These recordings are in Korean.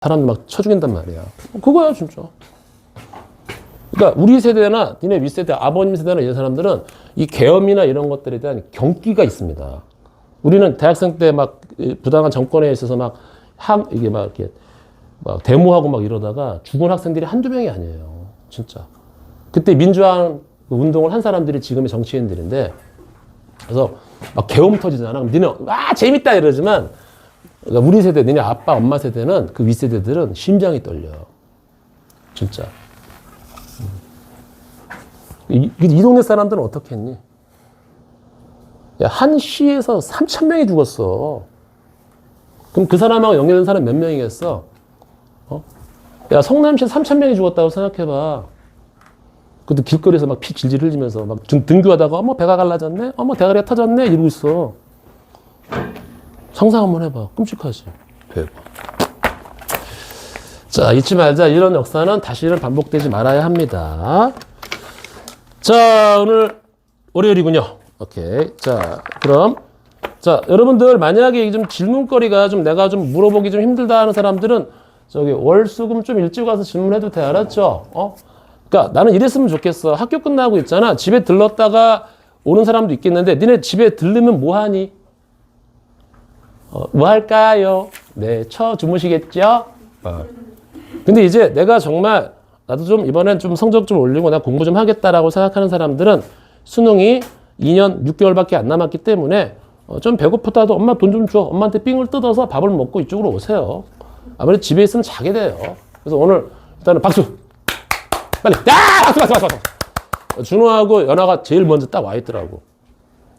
사람들 막 쳐 죽인단 말이야. 그거야, 진짜. 그러니까 우리 세대나 니네 윗세대, 아버님 세대나 이런 사람들은 이 계엄이나 이런 것들에 대한 경기가 있습니다. 우리는 대학생 때 막 부당한 정권에 있어서 이게 막 이렇게 막 데모하고 막 이러다가 죽은 학생들이 한두 명이 아니에요. 진짜. 그때 민주화 운동을 한 사람들이 지금의 정치인들인데, 그래서 막 계엄 터지잖아. 그럼 니네, 와, 재밌다 이러지만, 그러니까 우리 세대, 니네 아빠, 엄마 세대는 그 윗세대들은 심장이 떨려. 진짜. 이 동네 사람들은 어떻게 했니? 야, 한 시에서 3,000명이 죽었어. 그럼 그 사람하고 연결된 사람 몇 명이겠어? 야, 성남시에 3,000명이 죽었다고 생각해봐. 그것도 길거리에서 막 피 질질 흘리면서 막 등교하다가 어머 배가 갈라졌네? 어머 대가리가 터졌네? 이러고 있어. 상상 한번 해봐. 끔찍하지. 대박. 자, 잊지 말자. 이런 역사는 다시는 반복되지 말아야 합니다. 자, 오늘 월요일이군요. 오케이. 자, 그럼 자, 여러분들 만약에 좀 질문거리가 좀 내가 좀 물어보기 좀 힘들다 하는 사람들은 저기 월수금 좀 일찍 와서 질문해도 돼. 알았죠? 그러니까 나는 이랬으면 좋겠어. 학교 끝나고 있잖아. 집에 들렀다가 오는 사람도 있겠는데 니네 집에 들르면 뭐 하니? 뭐 할까요? 네, 주무시겠죠? 근데 이제 내가 정말 나도 좀 이번엔 좀 성적 좀 올리고 나 공부 좀 하겠다라고 생각하는 사람들은 수능이 2년 6개월밖에 안 남았기 때문에 좀 배고프다도 엄마 돈 좀 줘. 엄마한테 삥을 뜯어서 밥을 먹고 이쪽으로 오세요. 아무래도 집에 있으면 자게 돼요. 그래서 오늘 일단은 박수! 빨리! 야! 박수! 준호하고 연아가 제일 먼저 딱 와 있더라고.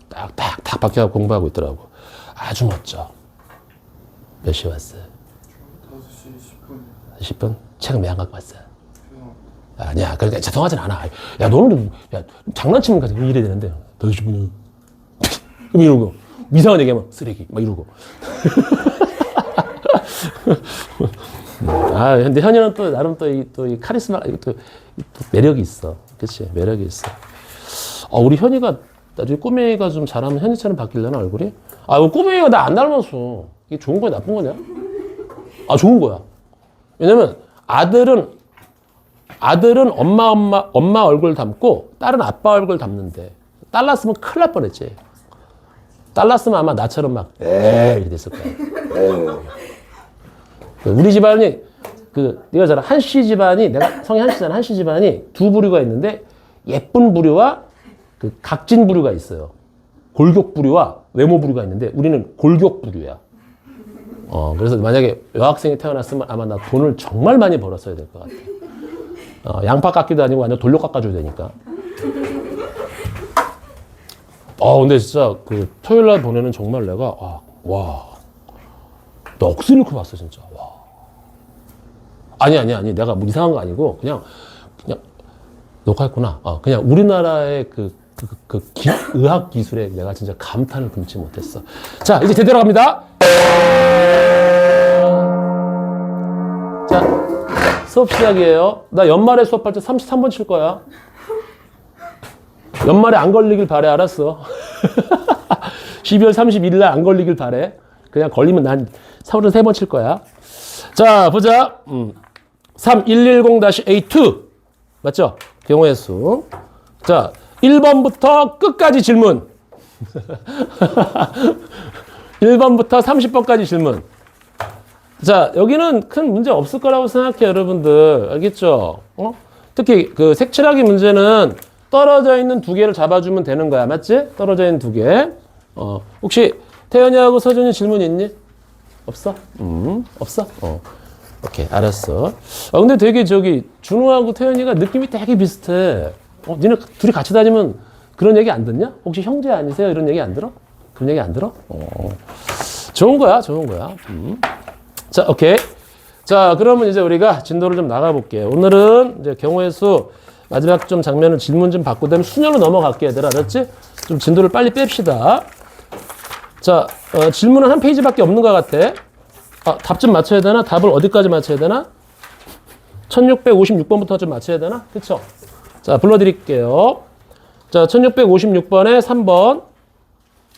딱 밖에 가서 공부하고 있더라고. 아주 멋져. 몇 시에 왔어요? 5시 10분. 책은 왜 안 갖고 왔어요? 아니야. 그러니까 죄송하진 않아. 야, 너는 야, 장난치면 가지고 이래야 되는데. 5시 10분이요. 그럼 이러고. 이상한 얘기하면 쓰레기. 막 이러고. 근데 현이는 또 나름 또 이 카리스마, 또 매력이 있어. 그치? 매력이 있어. 우리 현이가 나중에 꼬맹이가 좀 잘하면 현이처럼 바뀌려나, 얼굴이? 꼬맹이가 나 안 닮았어. 이게 좋은 거야, 나쁜 거냐? 좋은 거야. 왜냐면 아들은 엄마 얼굴 닮고 딸은 아빠 얼굴 닮는데 딸 낳았으면 큰일 날 뻔했지. 딸 낳았으면 아마 나처럼 막 이렇게 됐을 거야. 우리 집안이 네가 잘 한씨 집안이 내가 성이 한씨잖아. 한씨 집안이 두 부류가 있는데 예쁜 부류와 그 각진 부류가 있어요. 골격 부류와 외모 부류가 있는데 우리는 골격 부류야. 그래서 만약에 여학생이 태어났으면 아마 나 돈을 정말 많이 벌었어야 될 것 같아. 양파 깎기도 아니고 완전 돌려 깎아줘야 되니까. 근데 진짜 그 토요일 날 보내는 정말 내가 와, 나 억수로 이렇게 봤어 진짜. 와. 아니 내가 뭐 이상한 거 아니고 그냥 녹화했구나. 그냥 우리나라의 의학 기술에 내가 진짜 감탄을 금치 못했어. 자, 이제 제대로 갑니다. 자, 수업 시작이에요. 나 연말에 수업할 때 33번 칠 거야. 연말에 안 걸리길 바래. 알았어. 12월 31일 날 안 걸리길 바래. 그냥 걸리면 난 33번 칠 거야. 자, 보자. 3110-A2 맞죠? 경우의 수. 자, 1번부터 끝까지 질문. 1번부터 30번까지 질문. 자, 여기는 큰 문제 없을 거라고 생각해요, 여러분들. 알겠죠? 특히 그 색칠하기 문제는 떨어져 있는 두 개를 잡아주면 되는 거야. 맞지? 떨어져 있는 두 개. 혹시 태연이하고 서준이 질문 있니? 없어? 없어? 오케이, 알았어. 근데 되게 준호하고 태연이가 느낌이 되게 비슷해. 니네 둘이 같이 다니면 그런 얘기 안 듣냐? 혹시 형제 아니세요? 이런 얘기 안 들어? 그런 얘기 안 들어? 좋은 거야. 자, 오케이. 자, 그러면 이제 우리가 진도를 좀 나가볼게요. 오늘은 이제 경우의 수 마지막 좀 장면을 질문 좀 받고 되면 수년으로 넘어갈게, 얘들아. 알았지? 좀 진도를 빨리 뺍시다. 자, 질문은 한 페이지밖에 없는 것 같아. 답 좀 맞춰야 되나? 답을 어디까지 맞춰야 되나? 1656번부터 좀 맞춰야 되나? 그쵸? 자, 불러드릴게요. 자, 1656번에 3번,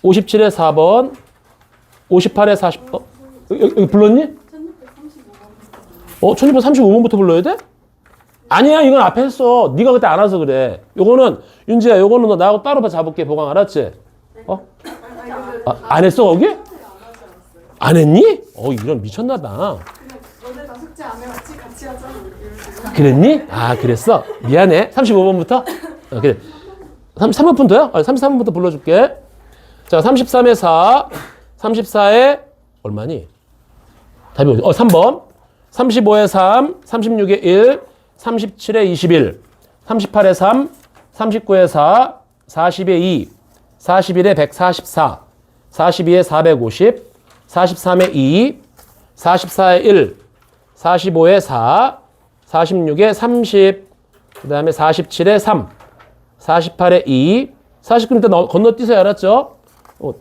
57에 4번, 58에 40번. 여기 불렀니? 1635번부터 불러야 돼? 아니야, 이건 앞에 했어. 네가 그때 안 와서 그래. 요거는, 윤지야, 요거는 너 나하고 따로 잡을게. 보강 알았지? 안 했어, 거기? 안 했니? 이런 미쳤나봐. 너네 다 숙제 안 해왔지? 같이 하자. 그랬니? 그랬어? 미안해. 35번부터? 그래. 3번부터요? 33번부터 불러줄게. 자, 33에 4. 34에 얼마니? 답이 어디? 3번. 35에 3. 36에 1. 37에 21. 38에 3. 39에 4. 40에 2. 41에 144. 42에 450. 43에 2. 44에 1. 45에 4. 46에 30. 그 다음에 47에 3. 48에 2. 49 일단 건너뛰세요. 알았죠?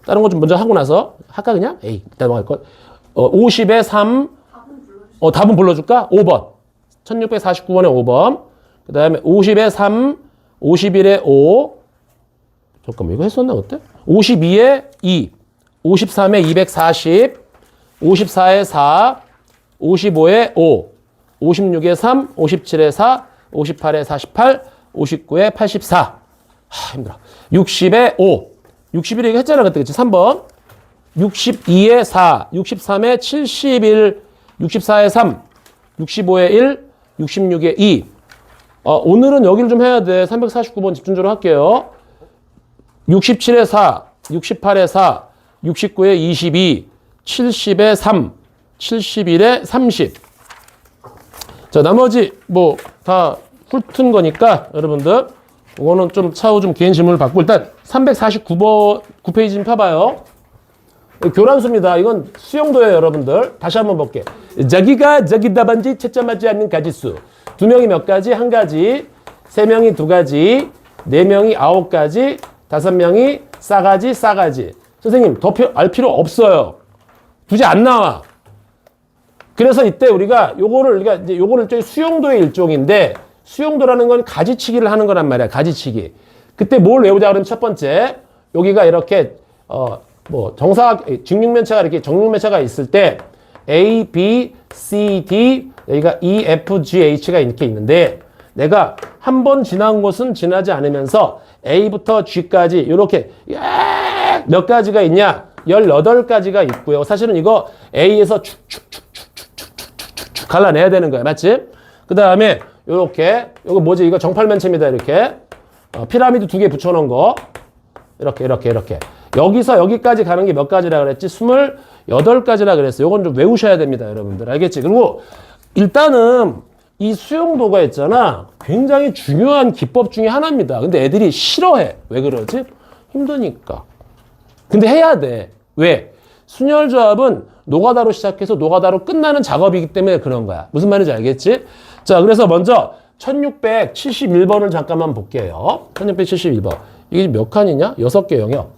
다른 거 좀 먼저 하고 나서. 할까 그냥? 일단 넘어갈 것. 50에 3. 답은 불러줄까? 5번. 1649번에 5번. 그 다음에 50에 3. 51에 5. 잠깐만, 이거 했었나, 그때? 52에 2. 53에 240. 54에 4. 55에 5. 56에 3. 57에 4. 58에 48. 59에 84. 힘들어. 60에 5. 61에 이거 했잖아, 그때. 그치? 3번. 62에 4. 63에 71. 64에 3. 65에 1. 66에 2. 오늘은 여기를 좀 해야 돼. 349번 집중적으로 할게요. 67에 4. 68에 4. 69에 22. 70에 3. 71에 30. 자, 나머지 뭐 다 훑은 거니까 여러분들 이거는 좀 차후 좀 개인 질문을 받고 일단 349번 9페이지 좀 펴봐요. 교란수입니다. 이건 수용도예요, 여러분들. 다시 한번 볼게. 자기가 자기답안지 채점하지 않는 가지수. 2명이 몇 가지? 1가지. 3명이 2가지. 4명이 9가지. 5명이 싸가지, 싸가지. 선생님, 더 알 필요 없어요. 굳이 안 나와. 그래서 이때 우리가 요거를 일종의 수용도의 일종인데, 수용도라는 건 가지치기를 하는 거란 말이야, 가지치기. 그때 뭘 외우자 그러면 첫 번째, 여기가 이렇게, 직육면체가 이렇게 정육면체가 있을 때, A, B, C, D, 여기가 E, F, G, H가 이렇게 있는데, 내가 한 번 지난 곳은 지나지 않으면서 A부터 G까지 이렇게 몇 가지가 있냐? 18가지가 있고요. 사실은 이거 A에서 축축축축축축축축 갈라내야 되는 거야. 맞지? 그 다음에 요렇게 요거 뭐지? 이거 정팔면체입니다. 이렇게 피라미드 2개 붙여놓은 거 이렇게 여기서 여기까지 가는 게 몇 가지라 그랬지? 28가지라 그랬어요. 요건 좀 외우셔야 됩니다. 여러분들 알겠지? 그리고 일단은 이 수용도가 있잖아. 굉장히 중요한 기법 중에 하나입니다. 근데 애들이 싫어해. 왜 그러지? 힘드니까. 근데 해야 돼. 왜? 순열조합은 노가다로 시작해서 노가다로 끝나는 작업이기 때문에 그런 거야. 무슨 말인지 알겠지? 자, 그래서 먼저 1671번을 잠깐만 볼게요. 1671번. 이게 몇 칸이냐? 6개 영역.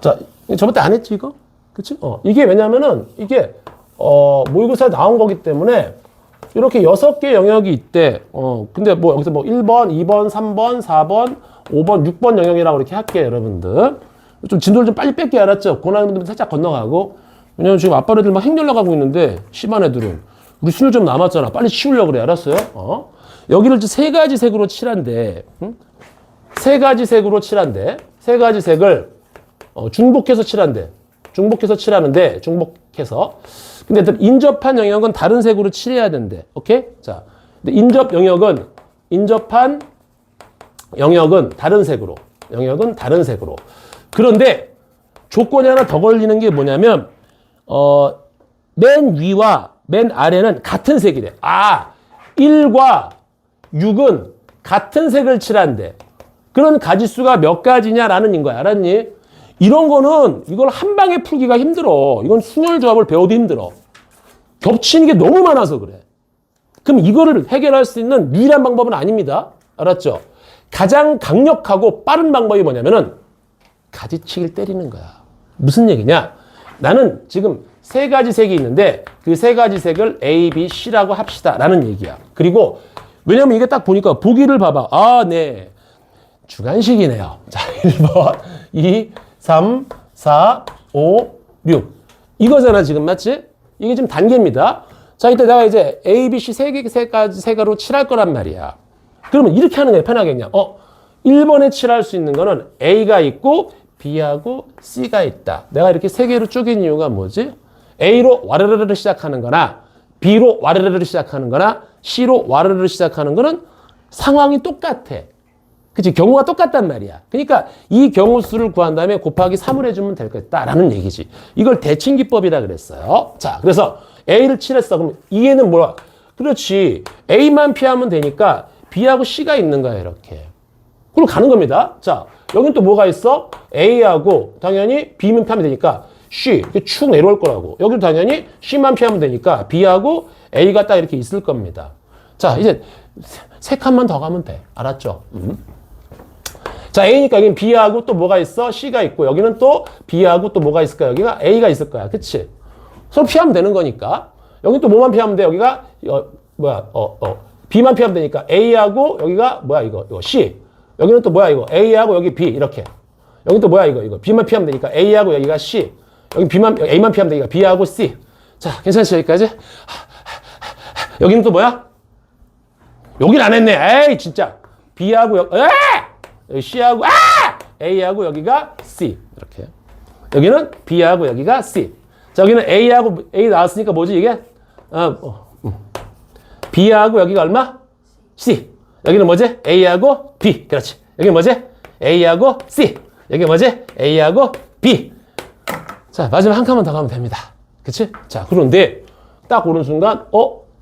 자, 저번 때 안 했지, 이거? 그치? 이게 왜냐면은, 이게, 모의고사에 나온 거기 때문에, 이렇게 6개 영역이 있대. 근데 뭐, 여기서 뭐, 1번, 2번, 3번, 4번, 5번, 6번 영역이라고 이렇게 할게요, 여러분들. 좀 진도를 좀 빨리 뺄게, 알았죠? 고난하는 분들은 살짝 건너가고. 왜냐면 지금 아빠 애들 막 행렬 나가고 있는데, 심한 애들은. 우리 순열 좀 남았잖아. 빨리 치우려고 그래, 알았어요? 여기를 3가지 색으로 칠한대. 응? 3가지 색으로 칠한대. 3가지 색을, 중복해서 칠한대. 중복해서 칠하는데, 중복해서. 근데 인접한 영역은 다른 색으로 칠해야 된대. 오케이? 자. 근데 인접한 영역은 다른 색으로. 영역은 다른 색으로. 그런데 조건이 하나 더 걸리는 게 뭐냐면, 맨 위와 맨 아래는 같은 색이래. 1과 6은 같은 색을 칠한대. 그런 가지수가 몇 가지냐라는 거야. 알았니? 이런 거는 이걸 한 방에 풀기가 힘들어. 이건 순열조합을 배워도 힘들어. 겹치는 게 너무 많아서 그래. 그럼 이거를 해결할 수 있는 유일한 방법은 아닙니다. 알았죠? 가장 강력하고 빠른 방법이 뭐냐면은 가지치기를 때리는 거야. 무슨 얘기냐? 나는 지금 3가지 색이 있는데 그 3가지 색을 A, B, C라고 합시다. 라는 얘기야. 그리고 왜냐면 이게 딱 보니까 보기를 봐봐. 네. 주관식이네요. 자, 1번, 2, 3, 4, 5, 6. 이거잖아, 지금 맞지? 이게 지금 단계입니다. 자, 이때 내가 이제 A, B, C 세 개로 칠할 거란 말이야. 그러면 이렇게 하는 거야, 편하게 그냥. 1번에 칠할 수 있는 거는 A가 있고 B하고 C가 있다. 내가 이렇게 세 개로 쪼갠 이유가 뭐지? A로 와르르르 시작하는 거나 B로 와르르르 시작하는 거나 C로 와르르르 시작하는 거는 상황이 똑같아. 그치? 경우가 똑같단 말이야. 그러니까 이 경우 수를 구한 다음에 곱하기 3을 해주면 될 거다라는 얘기지. 이걸 대칭기법이라 그랬어요. 자, 그래서 A를 칠했어. 그럼 이해는 뭐야? 그렇지. A만 피하면 되니까 B하고 C가 있는 거야, 이렇게. 그럼 가는 겁니다. 자, 여긴 또 뭐가 있어? A하고 당연히 B만 피하면 되니까 C, 이렇게 축 내려올 거라고. 여기도 당연히 C만 피하면 되니까 B하고 A가 딱 이렇게 있을 겁니다. 자, 이제 세 칸만 더 가면 돼. 알았죠? 자, A니까 여기는 B하고 또 뭐가 있어? C가 있고, 여기는 또 B하고 또 뭐가 있을까? 여기가 A가 있을 거야. 그치? 서로 피하면 되는 거니까. 여기 또 뭐만 피하면 돼? 여기가, B만 피하면 되니까 A하고 여기가 뭐야, 이거 C. 여기는 또 뭐야, 이거 A하고 여기 B. 이렇게. 여기 또 뭐야, 이거 B만 피하면 되니까 A하고 여기가 C. 여기 A만 피하면 되니까 B하고 C. 자, 괜찮지? 여기까지? 여기는 또 뭐야? 여긴 안 했네. 에이, 진짜. B하고 여기 C하고, A하고 여기가 C. 이렇게. 여기는 B하고 여기가 C. 자, 여기는 A하고 A 나왔으니까 뭐지, 이게? B하고 여기가 얼마? C. 여기는 뭐지? A하고 B. 그렇지. 여기는 뭐지? A하고 C. 여기 뭐지? A하고 B. 자, 마지막 한 칸만 더 가면 됩니다. 그치? 자, 그런데 딱 오는 순간,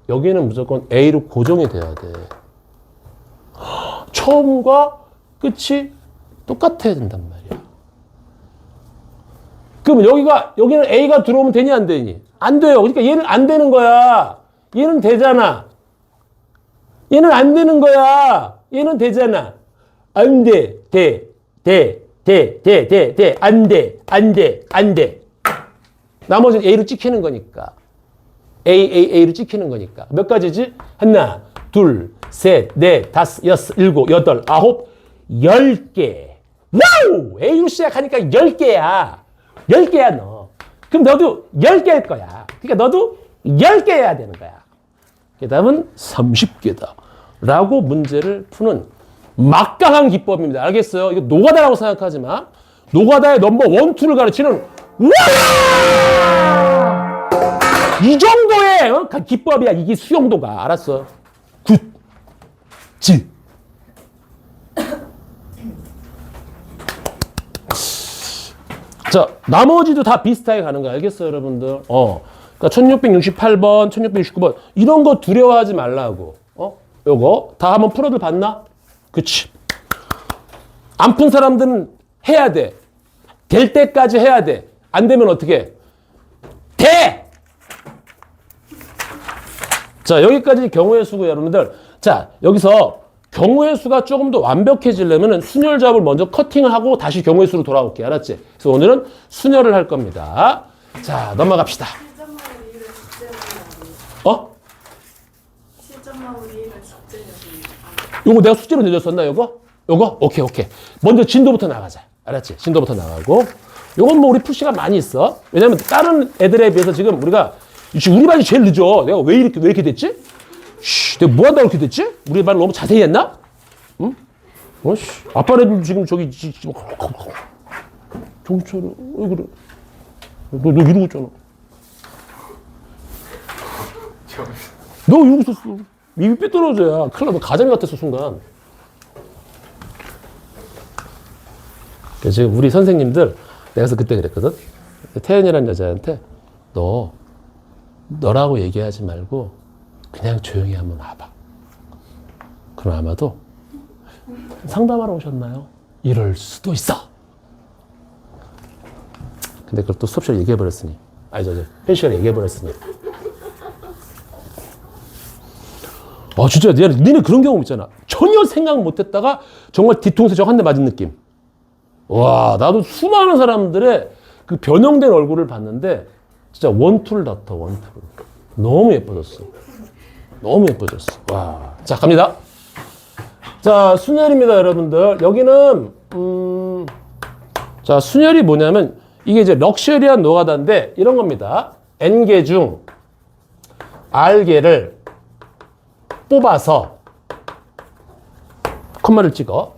여기는 무조건 A로 고정이 돼야 돼. 처음과 끝이 똑같아야 된단 말이야. 그럼 여기는 A가 들어오면 되니, 안 되니? 안 돼요. 그러니까 얘는 안 되는 거야. 얘는 되잖아. 얘는 안 되는 거야. 얘는 되잖아. 안 돼. 안 돼. 나머지는 A로 찍히는 거니까. A로 찍히는 거니까. 몇 가지지? 하나, 둘, 셋, 넷, 다섯, 여섯, 일곱, 여덟, 아홉, 10개. 와우! A로 시작하니까 10개야. 10개야, 너. 그럼 너도 10개일 거야. 그러니까 너도 10개 해야 되는 거야. 그 다음은 30개다. 라고 문제를 푸는 막강한 기법입니다. 알겠어요? 이거 노가다라고 생각하지 마. 노가다의 넘버 1, 2를 가르치는 와! 이 정도의 기법이야. 이게 수용도가. 알았어. 굿. 지. 자, 나머지도 다 비슷하게 가는 거 알겠어요, 여러분들? 그러니까 1668번, 1669번 이런 거 두려워하지 말라고. 요거 다 한번 풀어들 봤나? 그치. 안 푼 사람들은 해야 돼. 될 때까지 해야 돼. 안 되면 어떻게? 돼! 자, 여기까지 경우의 수고 여러분들. 자, 여기서 경우의 수가 조금 더 완벽해지려면 순열잡을 먼저 커팅을 하고 다시 경우의 수로 돌아올게. 알았지? 그래서 오늘은 순열을 할 겁니다. 자, 넘어갑시다. 요거 내가 숙제로 내줬었나, 요거? 오케이. 먼저 진도부터 나가자. 알았지? 진도부터 나가고. 요건 뭐 우리 풀 시간 많이 있어. 왜냐면 다른 애들에 비해서 지금 우리 반이 제일 늦어. 내가 왜 이렇게 됐지? 내가 뭐 한다고 이렇게 됐지? 우리 반 너무 자세히 했나? 응? 아빠네들 지금 저기, 정철, 왜 그래? 너 이러고 있잖아. 너 이러고 있었어. 입이 삐뚤어져야. 큰일 나. 너 가자미 같았어, 순간. 지금 우리 선생님들, 내가 그때 그랬거든? 태연이라는 여자한테, 너라고 얘기하지 말고, 그냥 조용히 한번 와봐. 그럼 아마도, 상담하러 오셨나요? 이럴 수도 있어. 근데 그걸 또 수업 시간에 얘기해버렸으니. 회 시간에 얘기해버렸으니. 진짜 니네 그런 경험 있잖아. 전혀 생각 못했다가 정말 뒤통수에 저 한 대 맞은 느낌. 와, 나도 수많은 사람들의 그 변형된 얼굴을 봤는데 진짜 원투를 낳다, 원투를. 너무 예뻐졌어. 와, 자, 갑니다. 자, 순열입니다, 여러분들. 여기는 자, 순열이 뭐냐면 이게 이제 럭셔리한 노가다인데 이런 겁니다. n개 중 r개를 뽑아서 콤마를 찍어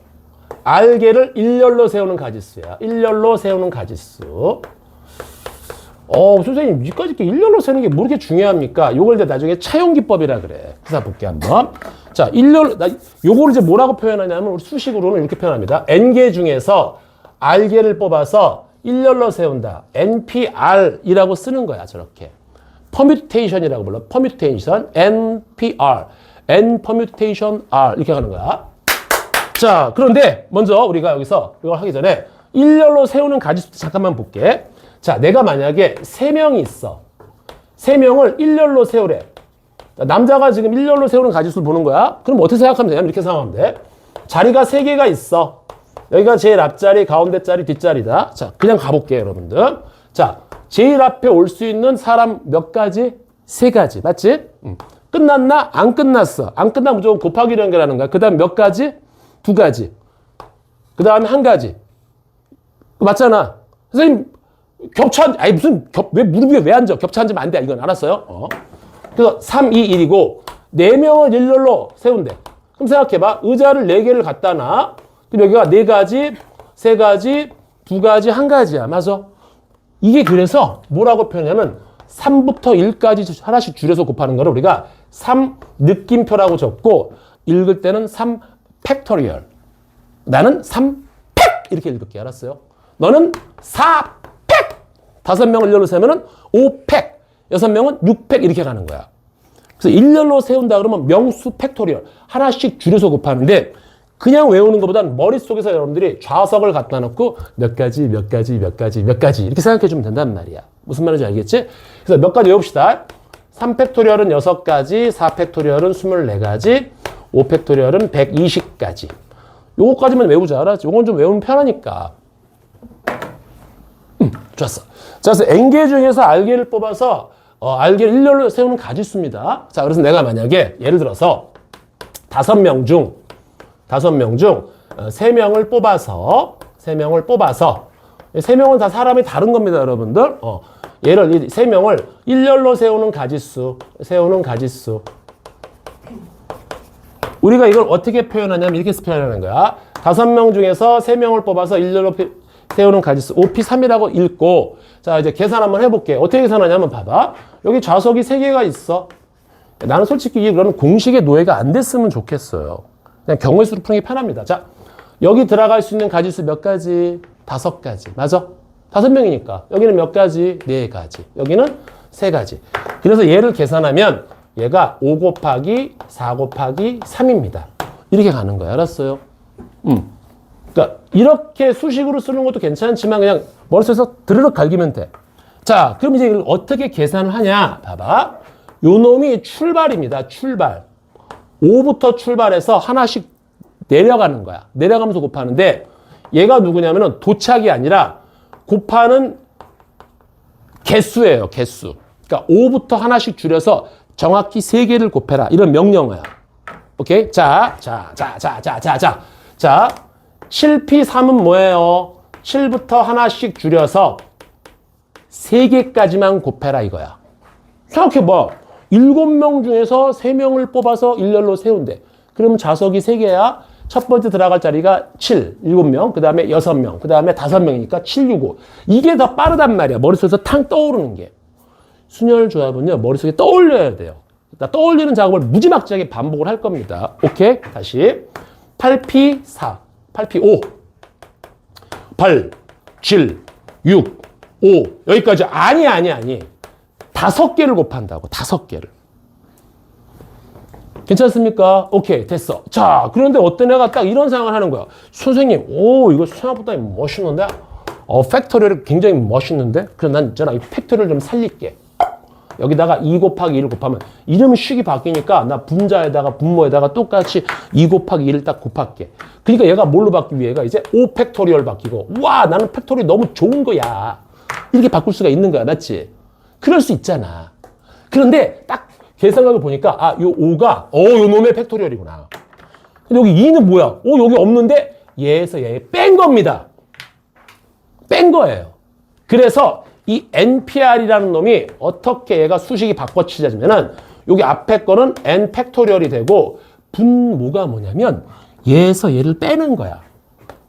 r개를 일렬로 세우는 가지수야. 일렬로 세우는 가지수. 선생님, 여기까지 이렇게 일렬로 세우는 게 뭐 이렇게 중요합니까? 요걸 이제 나중에 차용기법이라 그래. 그래서 볼게 한번. 자, 요걸 이제 뭐라고 표현하냐면, 우리 수식으로는 이렇게 표현합니다. n개 중에서 r개를 뽑아서 일렬로 세운다. npr이라고 쓰는 거야, 저렇게. permutation이라고 불러. permutation, npr. n permutation r. 이렇게 하는 거야. 자, 그런데 먼저 우리가 여기서 이걸 하기 전에 일렬로 세우는 가지수 잠깐만 볼게. 자, 내가 만약에 3명이 있어. 3명을 일렬로 세우래. 남자가 지금 일렬로 세우는 가지수를 보는 거야. 그럼 어떻게 생각하면 되냐면 이렇게 생각하면 돼. 자리가 3개가 있어. 여기가 제일 앞자리, 가운데 자리, 뒷자리다. 자, 그냥 가볼게요, 여러분들. 자, 제일 앞에 올 수 있는 사람 몇 가지? 3가지. 맞지? 끝났나? 안 끝났어. 안 끝나면 무조건 곱하기로 연결하는 거야. 그 다음 몇 가지? 2가지. 그 다음에 1가지. 맞잖아. 선생님, 아니, 왜 무릎 위에 왜 앉아? 겹쳐 앉으면 안 돼. 이건 알았어요? 그래서 3, 2, 1이고, 4명을 일렬로 세운대. 그럼 생각해봐. 의자를 4개를 갖다 놔. 그럼 여기가 4가지, 3가지, 2가지, 1가지야. 맞아? 이게 그래서 뭐라고 표현하냐면, 3부터 1까지 하나씩 줄여서 곱하는 거를 우리가 3 느낌표라고 적고, 읽을 때는 3 팩토리얼. 나는 3팩! 이렇게 읽을게. 알았어요? 너는 4팩! 5명을 일렬로 세면은 5팩, 6명은 6팩 이렇게 가는 거야. 그래서 일렬로 세운다 그러면 명수 팩토리얼 하나씩 줄여서 곱하는데 그냥 외우는 것보다는 머릿속에서 여러분들이 좌석을 갖다 놓고 몇 가지 이렇게 생각해 주면 된단 말이야. 무슨 말인지 알겠지? 그래서 몇 가지 외웁시다. 3팩토리얼은 6가지, 4팩토리얼은 24가지, 5팩토리얼은 120가지. 요거까지만 외우자. 알았지? 요건 좀 외우면 편하니까. 좋았어. 자, 그래서 n개 중에서 r개를 뽑아서 r개를 일렬로 세우는 가지수입니다. 자, 그래서 내가 만약에 예를 들어서 5명 중 3명을 뽑아서 3명은 다 사람이 다른 겁니다, 여러분들. 얘를 3명을 일렬로 세우는 가지수. 우리가 이걸 어떻게 표현하냐면 이렇게 표현하는 거야. 5명 중에서 3명을 뽑아서 일렬로 세우는 가지수 OP3이라고 읽고, 자, 이제 계산 한번 해볼게. 어떻게 계산하냐면 봐봐. 여기 좌석이 3개가 있어. 나는 솔직히 이런 공식의 노예가 안 됐으면 좋겠어요. 그냥 경우의 수로 푸는 게 편합니다. 자, 여기 들어갈 수 있는 가지수 몇 가지? 5가지. 맞아? 5명이니까. 여기는 몇 가지? 4가지. 여기는 3가지. 그래서 얘를 계산하면 얘가 5 곱하기 4 곱하기 3입니다. 이렇게 가는 거야. 알았어요? 그러니까 이렇게 수식으로 쓰는 것도 괜찮지만 그냥 머릿속에서 드르륵 갈기면 돼. 자, 그럼 이제 이걸 어떻게 계산을 하냐? 봐봐. 요 놈이 출발입니다. 출발. 5부터 출발해서 하나씩 내려가는 거야. 내려가면서 곱하는데 얘가 누구냐면은 도착이 아니라 곱하는 개수예요. 개수. 그러니까 5부터 하나씩 줄여서 정확히 3개를 곱해라. 이런 명령어야. 오케이? 자, 7P3은 뭐예요? 7부터 하나씩 줄여서 3개까지만 곱해라 이거야. 생각해봐. 7명 중에서 3명을 뽑아서 일렬로 세운대. 그러면 좌석이 3개야. 첫 번째 들어갈 자리가 7, 7명, 그 다음에 6명, 그 다음에 5명이니까 7, 6, 5. 이게 더 빠르단 말이야. 머릿속에서 탕 떠오르는 게. 순열 조합은요, 머릿속에 떠올려야 돼요. 떠올리는 작업을 무지막지하게 반복을 할 겁니다. 오케이? 다시. 8P4, 8P5. 8, 7, 6, 5. 여기까지. 아니. 5개를 곱한다고. 5개를. 괜찮습니까? 오케이, 됐어. 자, 그런데 어떤 애가 딱 이런 생각을 하는 거야. 선생님, 이거 생각보다 멋있는데? 팩토리얼이 굉장히 멋있는데? 그럼 난 있잖아, 이 팩토리얼 좀 살릴게. 여기다가 2 곱하기 1을 곱하면 이름 식이 바뀌니까 나 분자에다가 분모에다가 똑같이 2 곱하기 1을 딱 곱할게. 그러니까 얘가 뭘로 바뀌고 얘가 이제 5 팩토리얼 바뀌고, 와, 나는 팩토리얼 너무 좋은 거야. 이렇게 바꿀 수가 있는 거야. 맞지? 그럴 수 있잖아. 그런데 딱 계산각을 보니까 요 5가 요 놈의 팩토리얼이구나. 근데 여기 2는 뭐야? 여기 없는데 얘에서 얘 뺀 겁니다. 뺀 거예요. 그래서 이 NPR이라는 놈이 어떻게 얘가 수식이 바꿔치자면은 여기 앞에 거는 N 팩토리얼이 되고 분모가 뭐냐면 얘에서 얘를 빼는 거야.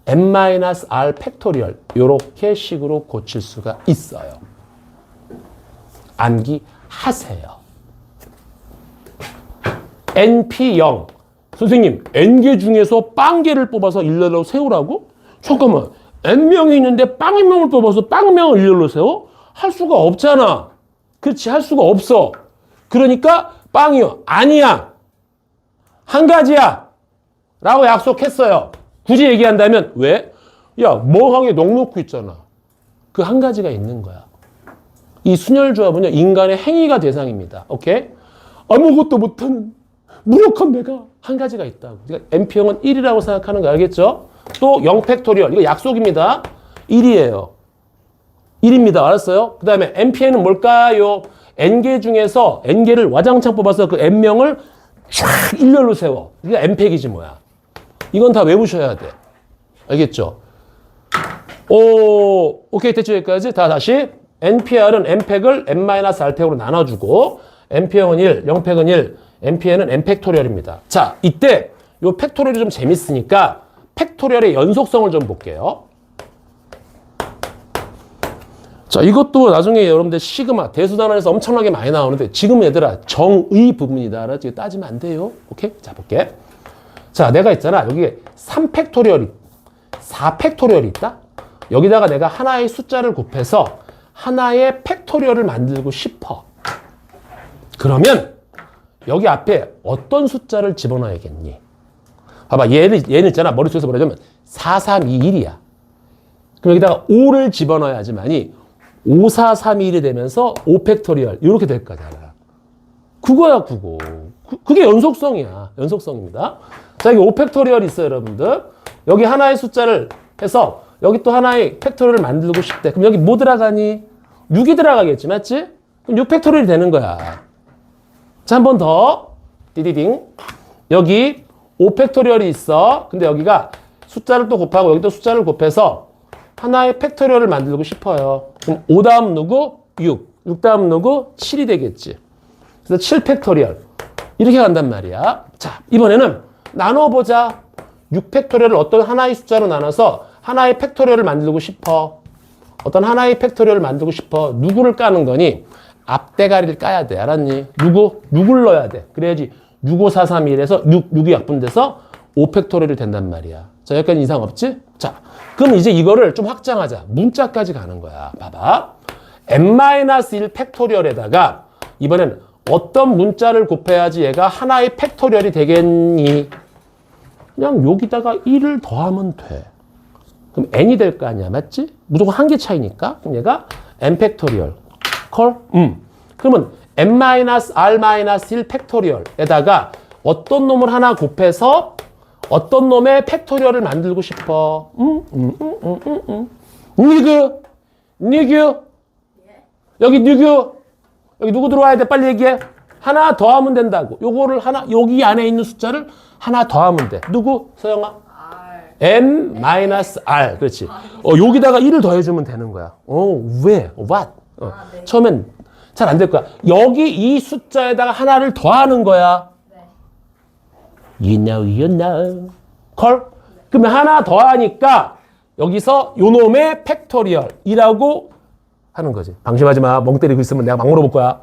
N-R 팩토리얼 요렇게 식으로 고칠 수가 있어요. 암기하세요. NP0 선생님 N개 중에서 빵개를 뽑아서 일렬로 세우라고? 잠깐만 N명이 있는데 빵명을 뽑아서 빵명을 일렬로 세워? 할 수가 없잖아. 그렇지 할 수가 없어. 그러니까 빵이요. 아니야. 한 가지야. 라고 약속했어요. 굳이 얘기한다면 왜? 야 멍하게 넉놓고 있잖아. 그 한 가지가 있는 거야. 이 순열조합은요 인간의 행위가 대상입니다. 오케이? 아무것도 못하는 무력한 내가 한 가지가 있다고. 그러니까 NP형은 1이라고 생각하는 거 알겠죠? 또 0팩토리얼 이거 약속입니다. 1이에요. 1입니다. 알았어요? 그 다음에 NPN은 뭘까요? N개 중에서 N개를 와장창 뽑아서 그 N명을 쫙 일렬로 세워. 이게 N팩이지 뭐야. 이건 다 외우셔야 돼. 알겠죠? 오케이 대충 여기까지. 다시 NPR은 N팩을 N-R팩으로 나눠주고 NP형은 1, 0팩은 1, NPN은 N팩토리얼입니다. 자, 이때 요 팩토리얼이 좀 재밌으니까 팩토리얼의 연속성을 좀 볼게요. 자, 이것도 나중에 여러분들 시그마, 대수단원에서 엄청나게 많이 나오는데 지금 얘들아 정의 부분이다. 알았지? 따지면 안 돼요. 오케이? 자, 볼게. 자, 내가 있잖아. 여기에 3팩토리얼이, 4팩토리얼이 있다? 여기다가 내가 하나의 숫자를 곱해서 하나의 팩토리얼을 만들고 싶어. 그러면 여기 앞에 어떤 숫자를 집어넣어야겠니? 봐봐. 얘는 있잖아. 머릿속에서 뭐라냐면 4, 3, 2, 1이야. 그럼 여기다가 5를 집어넣어야지만이 5, 4, 3, 2, 1이 되면서 5팩토리얼 이렇게 될 거잖아. 그거야 그거. 그게 연속성이야. 연속성입니다. 자, 여기 5팩토리얼이 있어요, 여러분들. 여기 하나의 숫자를 해서 여기 또 하나의 팩토리얼을 만들고 싶대. 그럼 여기 뭐 들어가니? 6이 들어가겠지, 맞지? 그럼 6팩토리얼이 되는 거야. 자, 한 번 더. 디디딩. 여기 5팩토리얼이 있어. 근데 여기가 숫자를 또 곱하고 여기 또 숫자를 곱해서 하나의 팩토리얼을 만들고 싶어요. 그럼 5 다음 누구? 6. 6 다음 누구? 7이 되겠지. 그래서 7팩토리얼. 이렇게 간단 말이야. 자, 이번에는 나눠보자. 6팩토리얼을 어떤 하나의 숫자로 나눠서 하나의 팩토리얼을 만들고 싶어. 어떤 하나의 팩토리얼을 만들고 싶어. 누구를 까는 거니? 앞대가리를 까야 돼. 알았니? 누구를 넣어야 돼. 그래야지 6, 5, 4, 3, 1에서 6이 약분돼서 5팩토리얼이 된단 말이야. 자, 여기까지 이상 없지? 자, 그럼 이제 이거를 좀 확장하자. 문자까지 가는 거야. 봐봐. n-1 팩토리얼에다가 이번엔 어떤 문자를 곱해야지 얘가 하나의 팩토리얼이 되겠니? 그냥 여기다가 1을 더하면 돼. 그럼 n이 될 거 아니야. 맞지? 무조건 한 개 차이니까. 그럼 얘가 n 팩토리얼. 콜? 그러면 n-r-1 팩토리얼에다가 어떤 놈을 하나 곱해서 어떤 놈의 팩토리얼을 만들고 싶어. 니규. 여기 니규. 여기 누구 들어와야 돼? 빨리 얘기해. 하나 더 하면 된다고. 요거를 하나, 여기 안에 있는 숫자를 하나 더 하면 돼. 누구? 서영아? n-r. 그렇지. 여기다가 1을 더해주면 되는 거야. 왜? what? 네. 처음엔 잘 안 될 거야. 여기 이 숫자에다가 하나를 더하는 거야. You know. 콜? 그러면 하나 더 하니까 여기서 요놈의 팩토리얼이라고 하는 거지. 방심하지 마. 멍 때리고 있으면 내가 막 물어볼 거야.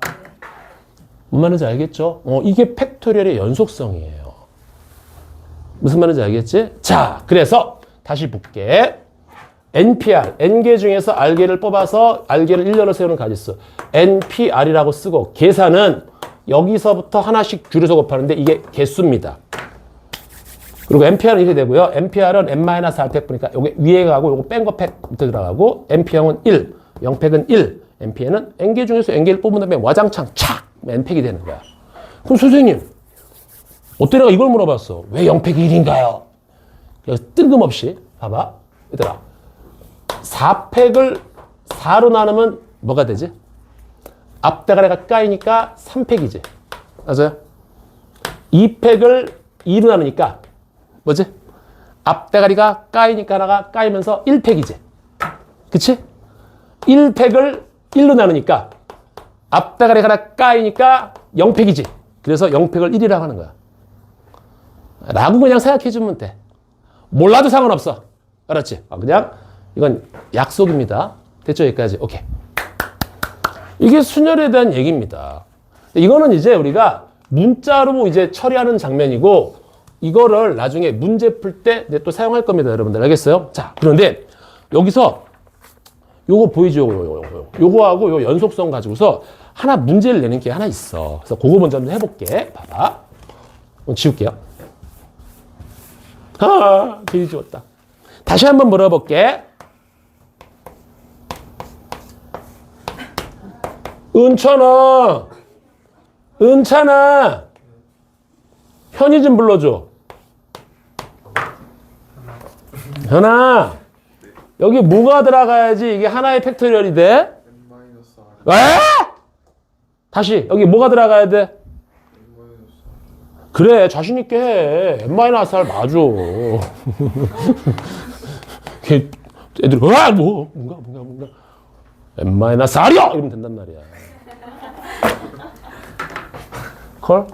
무슨 말인지 알겠죠? 이게 팩토리얼의 연속성이에요. 무슨 말인지 알겠지? 자, 그래서 다시 볼게. NPR, N개 중에서 R개를 뽑아서 R개를 일렬로 세우는 가지수. NPR이라고 쓰고 계산은 여기서부터 하나씩 줄여서 곱하는데 이게 개수입니다. 그리고 NPR은 이렇게 되고요. NPR은 N-4팩이니까 여기 위에 가고 요거 뺀 거 팩 밑에 들어가고 NP형은 1, 0팩은 1, NPN은 N개 중에서 N개를 뽑은 다음에 와장창 착! N팩이 되는 거야. 그럼 선생님, 어때 내가 이걸 물어봤어. 왜 0팩이 1인가요? 그래서 뜬금없이 봐봐. 얘들아. 4팩을 4로 나누면 뭐가 되지? 앞대가리가 까이니까 3팩이지. 맞아요? 2팩을 2로 나누니까 뭐지? 앞대가리가 까이니까 하나가 까이면서 1팩이지. 그치? 1팩을 1로 나누니까 앞다가리 하나 까이니까 0팩이지. 그래서 0팩을 1이라고 하는 거야. 라고 그냥 생각해주면 돼. 몰라도 상관없어. 알았지? 그냥 이건 약속입니다. 됐죠? 여기까지. 오케이. 이게 순열에 대한 얘기입니다. 이거는 이제 우리가 문자로 이제 처리하는 장면이고 이거를 나중에 문제 풀 때 또 사용할 겁니다. 여러분들 알겠어요? 자, 그런데 여기서 요거 보이죠? 요거하고 요 연속성 가지고서 하나 문제를 내는 게 하나 있어. 그래서 그거 먼저 한번 해볼게. 봐봐. 지울게요. 괜히 지웠다. 다시 한번 물어볼게. 은찬아, 현이 좀 불러줘. 현아, 여기 뭐가 들어가야지 이게 하나의 팩토리얼이 돼? 왜? 다시, 여기 뭐가 들어가야 돼? 그래, 자신있게 해. n-r 맞아. 애들, 뭔가. n-r이야! 이러면 된단 말이야. 콜?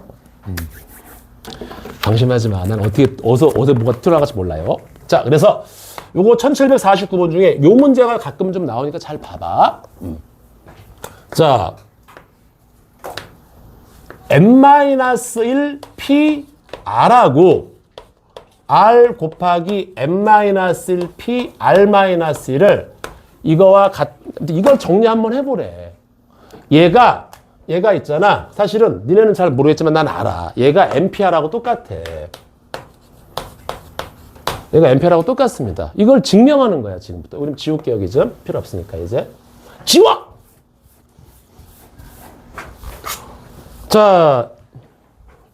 방심하지 마. 난 어디서 뭐가 들어갈지 몰라요. 자, 그래서 요거 1749번 중에 요 문제가 가끔 좀 나오니까 잘 봐봐. 자, n-1 p r하고 r 곱하기 n-1 p r-1을 이걸 정리 한번 해보래. 얘가 있잖아. 사실은 니네는 잘 모르겠지만 난 알아. 얘가 NPR하고 똑같아. 얘가 NPR하고 똑같습니다. 이걸 증명하는 거야, 지금부터. 우리 지울게요, 여기 좀. 필요 없으니까, 이제. 지워! 자,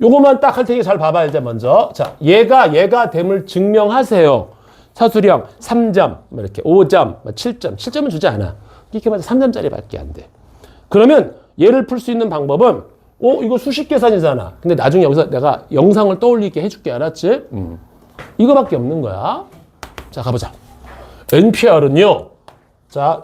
요거만 딱 할 테니 잘 봐봐, 이제 먼저. 자, 얘가 됨을 증명하세요. 서술형 3점, 이렇게 5점, 7점. 7점은 주지 않아. 이렇게 맞아 3점짜리 밖에 안 돼. 그러면 얘를 풀 수 있는 방법은 이거 수식 계산이잖아. 근데 나중에 여기서 내가 영상을 떠올리게 해줄게. 알았지? 이거밖에 없는 거야. 자, 가보자. NPR은요. 자,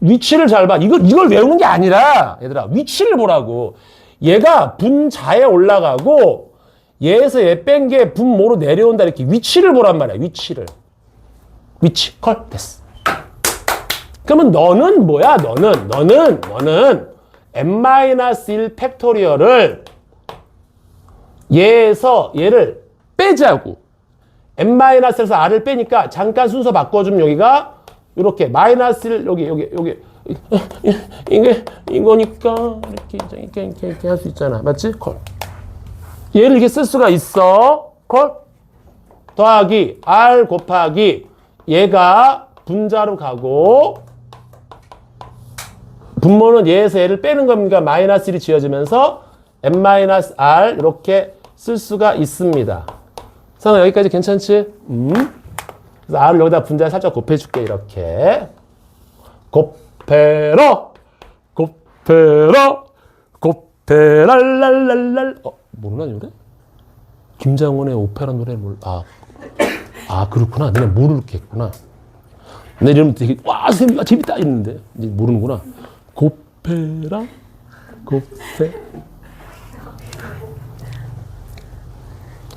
위치를 잘 봐. 이걸 외우는 게 아니라 얘들아 위치를 보라고. 얘가 분자에 올라가고 얘에서 얘 뺀 게 분모로 내려온다. 이렇게 위치를 보란 말이야. 위치. 컬. 됐어. 그러면 너는 뭐야? 너는 n-1 팩토리얼을 얘를 빼자고. n-에서 r을 빼니까 잠깐 순서 바꿔주면 여기가 이렇게 -1 여기 이거니까 이렇게 할 수 있잖아. 맞지? 콜. 얘를 이렇게 쓸 수가 있어. 콜. 더하기 r 곱하기 얘가 분자로 가고 분모는 얘에서 얘를 빼는 겁니까? -1이 지어지면서 n-r 이렇게 쓸 수가 있습니다. 상아 여기까지 괜찮지? 그래서 r을 여기다 분자에 살짝 곱해줄게. 이렇게 곱해랄랄랄랄. 모르나 노래? 김장원의 오페라 노래 그렇구나. 내가 모르겠구나. 내 이름 되게 선생님 재밌다 이랬는데 이제 모르는구나. 곱해.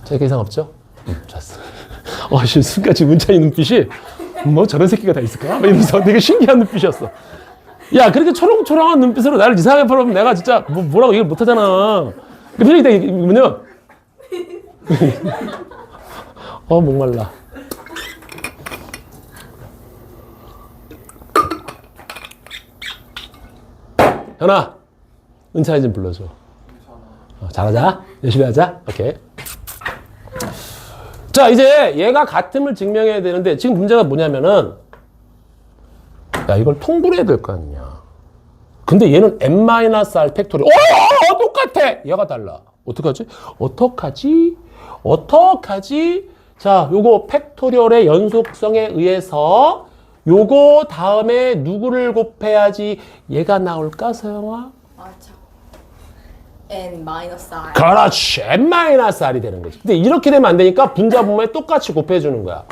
자, 이상 없죠? 좋았어. 순간 지금 문찬이 눈빛이 뭐 저런 새끼가 다 있을까? 이러면서 되게 신기한 눈빛이었어. 야, 그렇게 초롱초롱한 눈빛으로 나를 이상하게 바라보면 내가 진짜 뭐라고 얘기를 못하잖아. 그 표정이 딱 뭐냐면 목말라. 현아, 은찬이 좀 불러줘. 잘하자. 열심히 하자. 오케이. 자, 이제 얘가 같음을 증명해야 되는데 지금 문제가 뭐냐면은 야, 이걸 통분을 해야 될 거 아니냐. 근데 얘는 n-r 팩토리. 똑같아. 얘가 달라. 어떡하지? 자, 요거 팩토리얼의 연속성에 의해서 요거 다음에 누구를 곱해야지 얘가 나올까, 서영아? 맞아. n-r. 그렇지. n-r이 되는 거지. 근데 이렇게 되면 안 되니까 분자 분모에 똑같이 곱해주는 거야.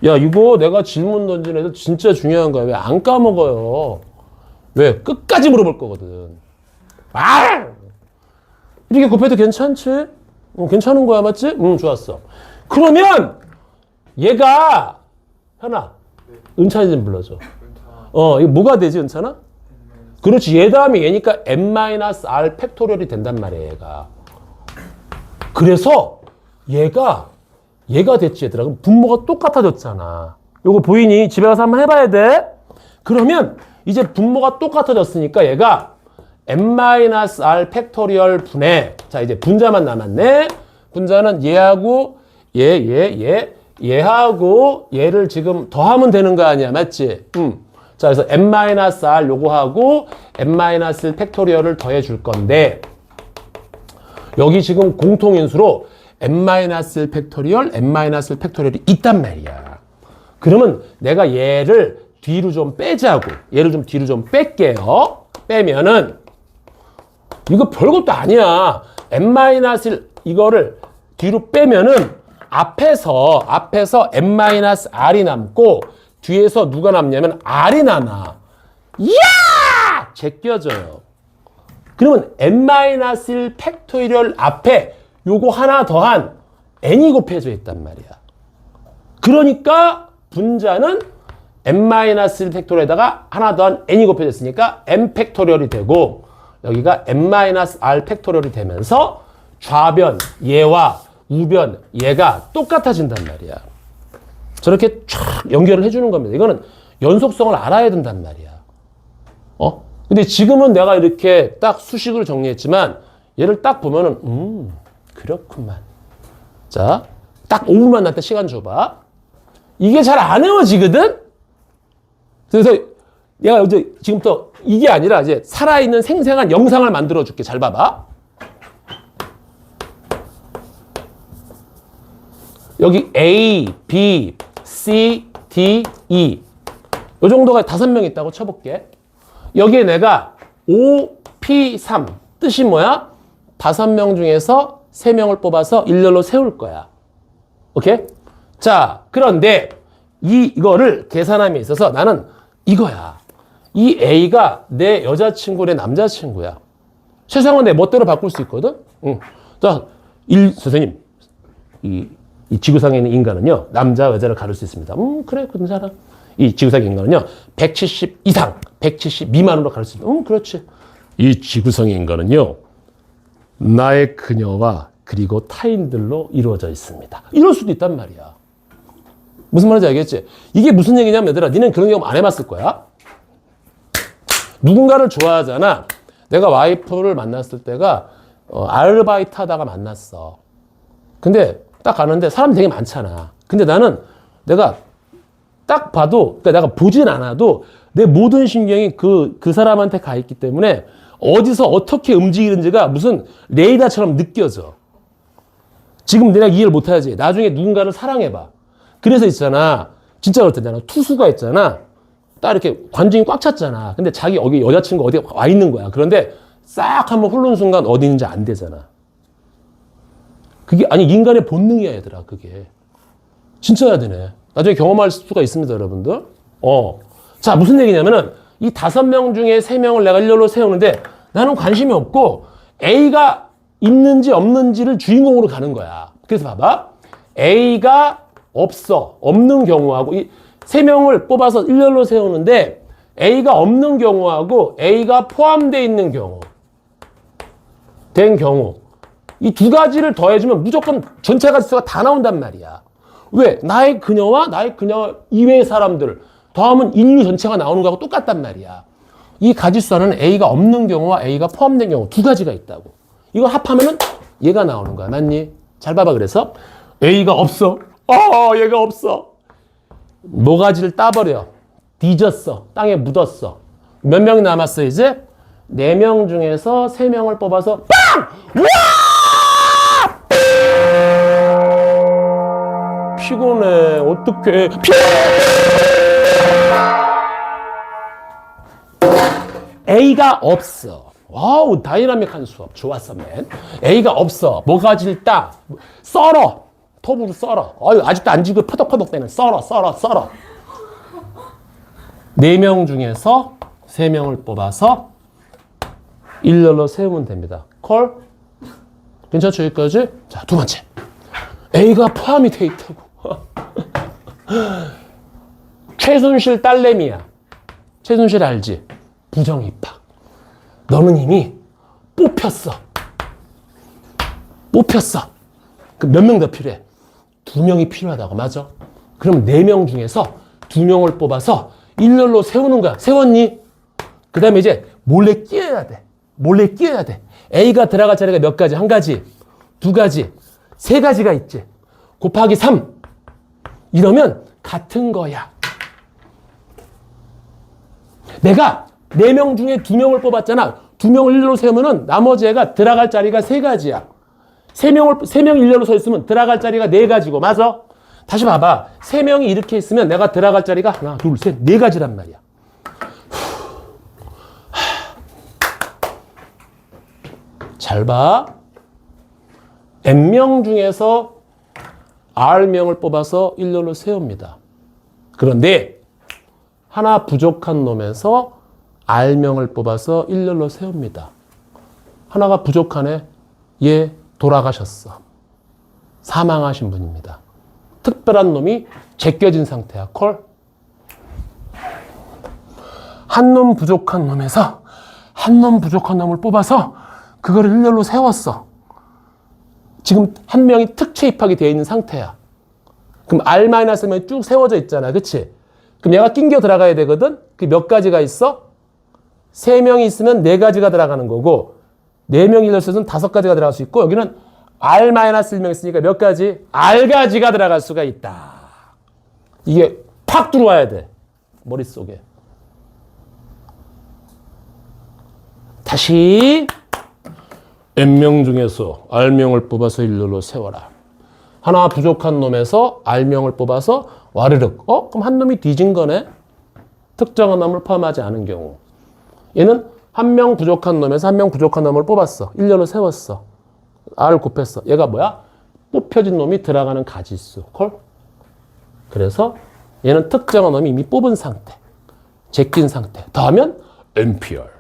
야, 이거 내가 질문 던진 애들 진짜 중요한 거야. 왜 안 까먹어요? 왜? 끝까지 물어볼 거거든. 아! 이렇게 곱해도 괜찮지? 괜찮은 거야, 맞지? 좋았어. 그러면 얘가 현아, 은찬이 좀 불러줘. 이거 뭐가 되지, 은찬아? 그렇지. 얘 다음에 얘니까 n-r 팩토리얼이 된단 말이야, 얘가. 그래서 얘가 됐지, 얘들아. 그럼 분모가 똑같아졌잖아. 요거 보이니? 집에 가서 한번 해봐야 돼. 그러면 이제 분모가 똑같아졌으니까 얘가 n-r 팩토리얼 분의, 자, 이제 분자만 남았네. 분자는 얘하고 얘하고 얘를 지금 더하면 되는 거 아니야, 맞지? 자, 그래서 n-r 요거하고 n-1 팩토리얼을 더해 줄 건데 여기 지금 공통인수로 n-1 팩토리얼, n-1 팩토리얼이 있단 말이야. 그러면 내가 얘를 뒤로 좀 빼자고. 얘를 좀 뒤로 좀 뺄게요. 빼면은 이거 별것도 아니야. n-1 이거를 뒤로 빼면은 앞에서 n-r이 남고 뒤에서 누가 남냐면 r이 남아. 이야! 제껴져요. 그러면 n-1 팩토리얼 앞에 요거 하나 더한 n이 곱해져 있단 말이야. 그러니까 분자는 n-1 팩토리얼에다가 하나 더한 n이 곱해졌으니까 n 팩토리얼이 되고 여기가 n-r 팩토리얼이 되면서 좌변 얘와 우변 얘가 똑같아진단 말이야. 저렇게 쫙 연결을 해주는 겁니다. 이거는 연속성을 알아야 된단 말이야. 근데 지금은 내가 이렇게 딱 수식을 정리했지만 얘를 딱 보면은 그렇구만. 자, 딱 5분만 나한테 시간 줘봐. 이게 잘 안 외워지거든? 그래서 내가 이제 지금부터 이게 아니라 이제 살아있는 생생한 영상을 만들어 줄게. 잘 봐봐. 여기 A, B, C, D, E 요 정도가 5명 있다고 쳐볼게. 여기에 내가 O, P, 3 뜻이 뭐야? 5명 중에서 3명을 뽑아서 일렬로 세울 거야. 오케이? 자, 그런데 이거를 계산함에 있어서 나는 이거야. 이 A가 내 여자친구, 내 남자친구야. 세상은 내 멋대로 바꿀 수 있거든? 응. 자, 선생님. 이 지구상에 있는 인간은요, 남자, 여자를 가릴 수 있습니다. 그래, 괜찮아. 이 지구상의 인간은요, 170 이상, 170 미만으로 가릴 수 있습니다. 그렇지. 이 지구상의 인간은요, 나의 그녀와 그리고 타인들로 이루어져 있습니다. 이럴 수도 있단 말이야. 무슨 말인지 알겠지? 이게 무슨 얘기냐면, 얘들아, 니는 그런 경험 안 해봤을 거야. 누군가를 좋아하잖아. 내가 와이프를 만났을 때가 아르바이트 하다가 만났어. 근데 딱 가는데 사람이 되게 많잖아. 근데 나는 내가 딱 봐도, 그러니까 내가 보진 않아도 내 모든 신경이 그 사람한테 가 있기 때문에 어디서 어떻게 움직이는지가 무슨 레이더처럼 느껴져. 지금 내가 이해를 못하지. 나중에 누군가를 사랑해봐. 그래서 있잖아. 진짜 그렇다잖아. 투수가 있잖아. 딱 이렇게 관중이 꽉 찼잖아. 근데 자기 여기 여자친구 어디 와 있는 거야. 그런데 싹 한번 흐르는 순간 어디 있는지 안 되잖아. 그게 아니 인간의 본능이야, 얘들아. 그게 진짜야 되네. 나중에 경험할 수가 있습니다, 여러분들. 자, 무슨 얘기냐면은 이 5명 중에 3명을 내가 일렬로 세우는데 나는 관심이 없고 A가 있는지 없는지를 주인공으로 가는 거야. 그래서 봐봐. A가 없는 경우하고 이 3명을 뽑아서 일렬로 세우는데 A가 없는 경우하고 A가 포함되어 있는 경우 이 두 가지를 더해주면 무조건 전체 가지수가 다 나온단 말이야. 왜? 나의 그녀와 나의 그녀 이외의 사람들 더하면 인류 전체가 나오는 거하고 똑같단 말이야. 이 가지수 안에는 A가 없는 경우와 A가 포함된 경우 두 가지가 있다고. 이거 합하면은 얘가 나오는 거야. 맞니? 잘 봐봐. 그래서 A가 없어. 얘가 없어. 모가지를 따버려. 뒤졌어. 땅에 묻었어. 몇 명 남았어 이제? 4명 중에서 3명을 뽑아서 빵! 우와! 피곤해. 어떡해. A가 없어. 와우, 다이나믹한 수업. 좋았어, 맨. A가 없어. 모가지를 따. 썰어. 톱으로 썰어. 아직도 안 지고 퍼덕퍼덕 되는 썰어. 4명 중에서 3명을 뽑아서 일렬로 세우면 됩니다. 콜? 괜찮죠? 여기까지? 자, 두 번째. A가 포함이 돼 있다고. 최순실 딸내미야. 최순실 알지? 부정 입학. 너는 이미 뽑혔어. 그 몇 명 더 필요해? 2명이 필요하다고. 맞아? 그럼 4명 중에서 2명을 뽑아서 일렬로 세우는 거야. 세웠니? 그 다음에 이제 몰래 끼워야 돼. A가 들어갈 자리가 몇 가지? 1가지, 2가지, 3가지가 있지. 곱하기 3. 이러면 같은 거야. 내가 4명 중에 2명을 뽑았잖아. 2명을 일렬로 세우면은 나머지 애가 들어갈 자리가 3가지야. 3명 일렬로 서 있으면 들어갈 자리가 4가지고. 맞아? 다시 봐봐. 3명이 이렇게 있으면 내가 들어갈 자리가 하나, 둘, 셋, 4가지란 말이야. 잘 봐. N명 중에서 R명을 뽑아서 일렬로 세웁니다. 그런데 하나 부족한 놈에서 R명을 뽑아서 일렬로 세웁니다. 하나가 부족하네. 얘 돌아가셨어. 사망하신 분입니다. 특별한 놈이 제껴진 상태야. 콜? 한 놈 부족한 놈에서 한 놈 부족한 놈을 뽑아서 그거를 일렬로 세웠어. 지금 한 명이 특채 입학이 되어 있는 상태야. 그럼 R-명이 쭉 세워져 있잖아. 그치? 그럼 얘가 낑겨 들어가야 되거든? 그 몇 가지가 있어? 3명이 있으면 4가지가 들어가는 거고, 4명이 일렬로 세우면 5가지가 들어갈 수 있고, 여기는 R-1명 있으니까 몇 가지? R가지가 들어갈 수가 있다. 이게 팍 들어와야 돼. 머릿속에. 다시 N명 중에서 R명을 뽑아서 일렬로 세워라. 하나 부족한 놈에서 R명을 뽑아서 와르륵. 그럼 한 놈이 뒤진 거네? 특정한 놈을 포함하지 않은 경우. 얘는 한 명 부족한 놈에서 한 명 부족한 놈을 뽑았어. 일렬로 세웠어. R을 곱했어. 얘가 뭐야? 뽑혀진 놈이 들어가는 가지수. 콜? 그래서 얘는 특정한 놈이 이미 뽑은 상태. 제낀 상태. 더하면 NPR.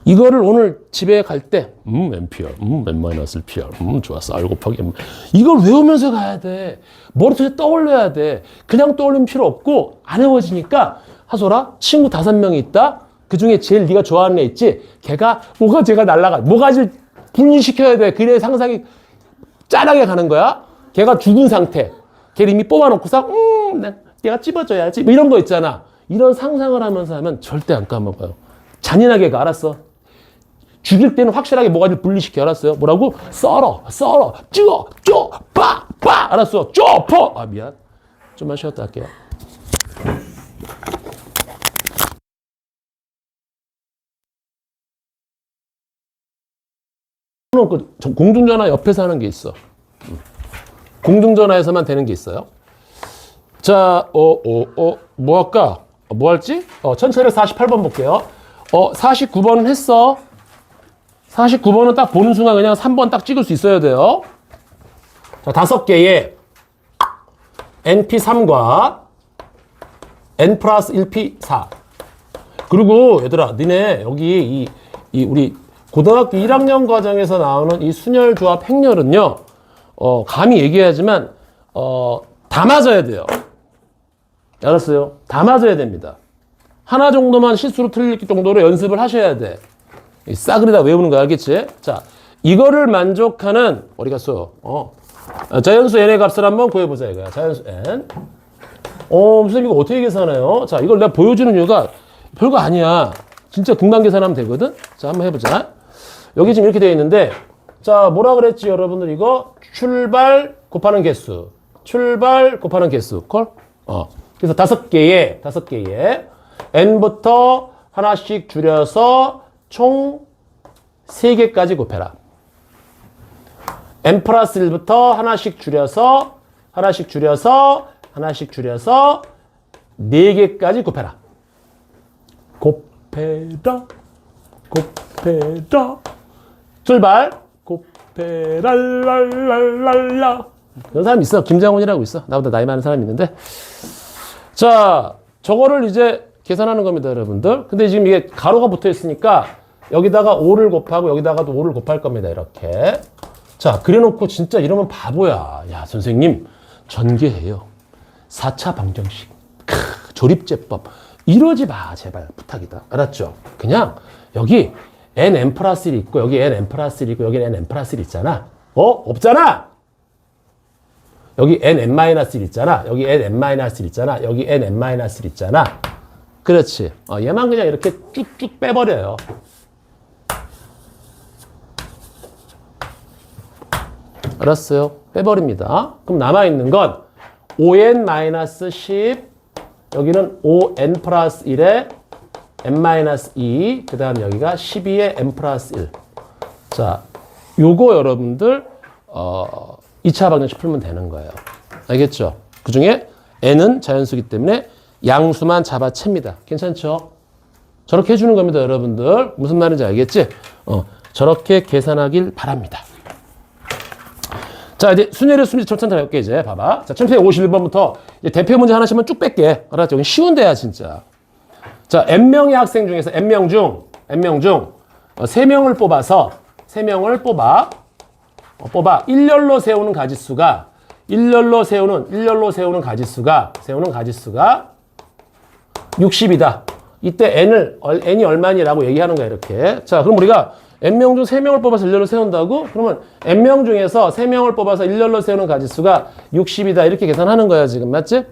이거를 오늘 집에 갈 때, NPR, N-PR, 좋았어. R 곱하기 M. 이걸 외우면서 가야 돼. 머릿속에 떠올려야 돼. 그냥 떠올리면 필요 없고, 안 외워지니까, 하소라, 친구 5명이 있다? 그 중에 제일 네가 좋아하는 애 있지? 걔가, 제가 날라가. 뭐가지를 분리시켜야 돼. 그래 상상이 짠하게 가는 거야. 걔가 죽은 상태. 걔를 이미 뽑아놓고서, 내가 찝어줘야지. 뭐 이런 거 있잖아. 이런 상상을 하면서 하면 절대 안 까먹어요. 잔인하게 가. 알았어. 죽일 때는 확실하게 뭐가지를 분리시켜. 알았어요? 뭐라고? 썰어, 쪄, 빠. 알았어. 퍼. 미안. 좀만 쉬었다 할게요. 공중전화 옆에서 하는 게 있어. 공중전화에서만 되는 게 있어요. 자, 뭐 할까? 뭐 할지? 1748번 볼게요. 49번은 했어. 49번은 딱 보는 순간 그냥 3번 딱 찍을 수 있어야 돼요. 자, 5개의 NP3과 N 플러스 1P4. 그리고 얘들아, 니네 여기 우리 고등학교 1학년 과정에서 나오는 이 순열, 조합, 행렬은요, 감히 얘기하지만, 다 맞아야 돼요. 알았어요? 다 맞아야 됩니다. 하나 정도만 실수로 틀릴 정도로 연습을 하셔야 돼. 싸그리다 외우는 거 알겠지? 자, 이거를 만족하는, 어디 갔어? 자연수 n의 값을 한번 구해보자, 이거야. 자연수 n. 선생님, 이거 어떻게 계산해요? 자, 이걸 내가 보여주는 이유가 별거 아니야. 진짜 금방 계산하면 되거든? 자, 한번 해보자. 여기 지금 이렇게 되어 있는데, 자, 뭐라 그랬지, 여러분들? 이거 출발 곱하는 개수. 출발 곱하는 개수. 콜? 그래서 5개의 n부터 하나씩 줄여서 총 3개까지 곱해라. n 플러스 1부터 하나씩 줄여서 4개까지 곱해라. 곱해라. 출발. 곱해랄랄랄랄라. 그런 사람 있어. 김장훈이라고 있어. 나보다 나이 많은 사람이 있는데. 자, 저거를 이제 계산하는 겁니다, 여러분들. 근데 지금 이게 가로가 붙어 있으니까 여기다가 5를 곱하고 여기다가도 5를 곱할 겁니다, 이렇게. 자, 그래놓고 진짜 이러면 바보야. 야, 선생님, 전개해요. 4차 방정식. 조립제법. 이러지 마, 제발. 부탁이다. 알았죠? 그냥 여기 nm 플러스 1 있고 여기 nm 플러스 1 있고 여기 nm 플러스 1 있잖아. 없잖아. 여기 nm 마이너스 1 있잖아. 여기 nm 마이너스 1 있잖아. 여기 nm 마이너스 1 있잖아. 그렇지. 얘만 그냥 이렇게 쭉쭉 빼버려요. 알았어요? 빼버립니다. 그럼 남아있는 건 5n 마이너스 10, 여기는 5n 플러스 1에 n 마이너스 2, 그 다음 여기가 12에 n 플러스 1. 자, 요거 여러분들 2차 방정식 풀면 되는 거예요. 알겠죠? 그 중에 n은 자연수기 때문에 양수만 잡아챕니다. 괜찮죠? 저렇게 해주는 겁니다, 여러분들. 무슨 말인지 알겠지? 저렇게 계산하길 바랍니다. 자, 이제 순위를 천천히 해볼게, 이제. 봐봐. 자, 1151번부터 이제 대표 문제 하나씩만 쭉 뺄게. 알았죠? 이건 쉬운 데야, 진짜. 자, n명의 학생 중에서 n명 중 3명을 뽑아서 3명을 뽑아 일렬로 세우는 가지수가 일렬로 세우는 가지수가 60이다. 이때 n이 얼마니라고 얘기하는 거야, 이렇게. 자, 그럼 우리가 n명 중 3명을 뽑아서 일렬로 세운다고? 그러면 n명 중에서 3명을 뽑아서 일렬로 세우는 가지수가 60이다. 이렇게 계산하는 거야, 지금. 맞지?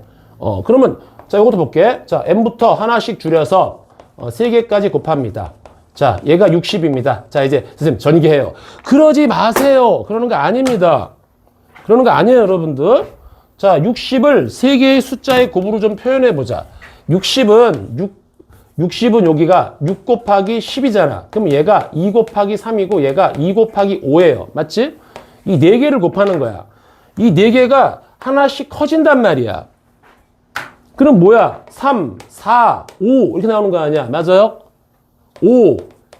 그러면 자, 이것도 볼게. 자, n부터 하나씩 줄여서 3개까지 곱합니다. 자, 얘가 60입니다. 자, 이제 선생님 전개해요. 그러지 마세요. 그러는 거 아닙니다. 그러는 거 아니에요, 여러분들. 자, 60을 3개의 숫자의 곱으로 좀 표현해 보자. 60은 여기가 6 곱하기 10이잖아. 그럼 얘가 2 곱하기 3이고 얘가 2 곱하기 5예요. 맞지? 이 4개를 곱하는 거야. 이 4개가 하나씩 커진단 말이야. 그럼 뭐야? 3, 4, 5 이렇게 나오는 거 아니야? 맞아요? 5,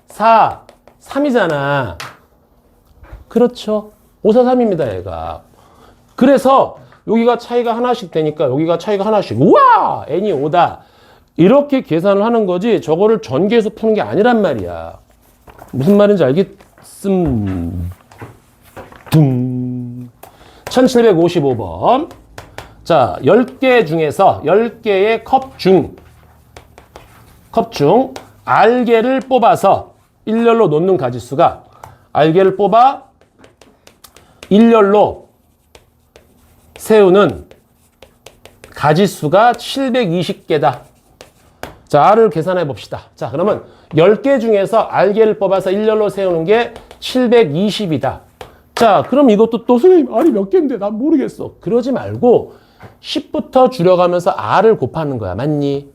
4, 3이잖아. 그렇죠. 5, 4, 3입니다, 얘가. 그래서 여기가 차이가 하나씩 되니까 여기가 차이가 하나씩. 우와! n이 5다. 이렇게 계산을 하는 거지 저거를 전개해서 푸는 게 아니란 말이야. 무슨 말인지 알겠음? 1755번. 자, 10개 중에서 10개의 컵 중 알개를 뽑아서 일렬로 놓는 가지수가 알개를 뽑아 일렬로 세우는 가지수가 720개다. 자, R을 계산해 봅시다. 자, 그러면 10개 중에서 알개를 뽑아서 일렬로 세우는 게 720이다. 자, 그럼 이것도 또 선생님 R이 몇 개인데 난 모르겠어. 그러지 말고 10부터 줄여가면서 R을 곱하는 거야. 맞니?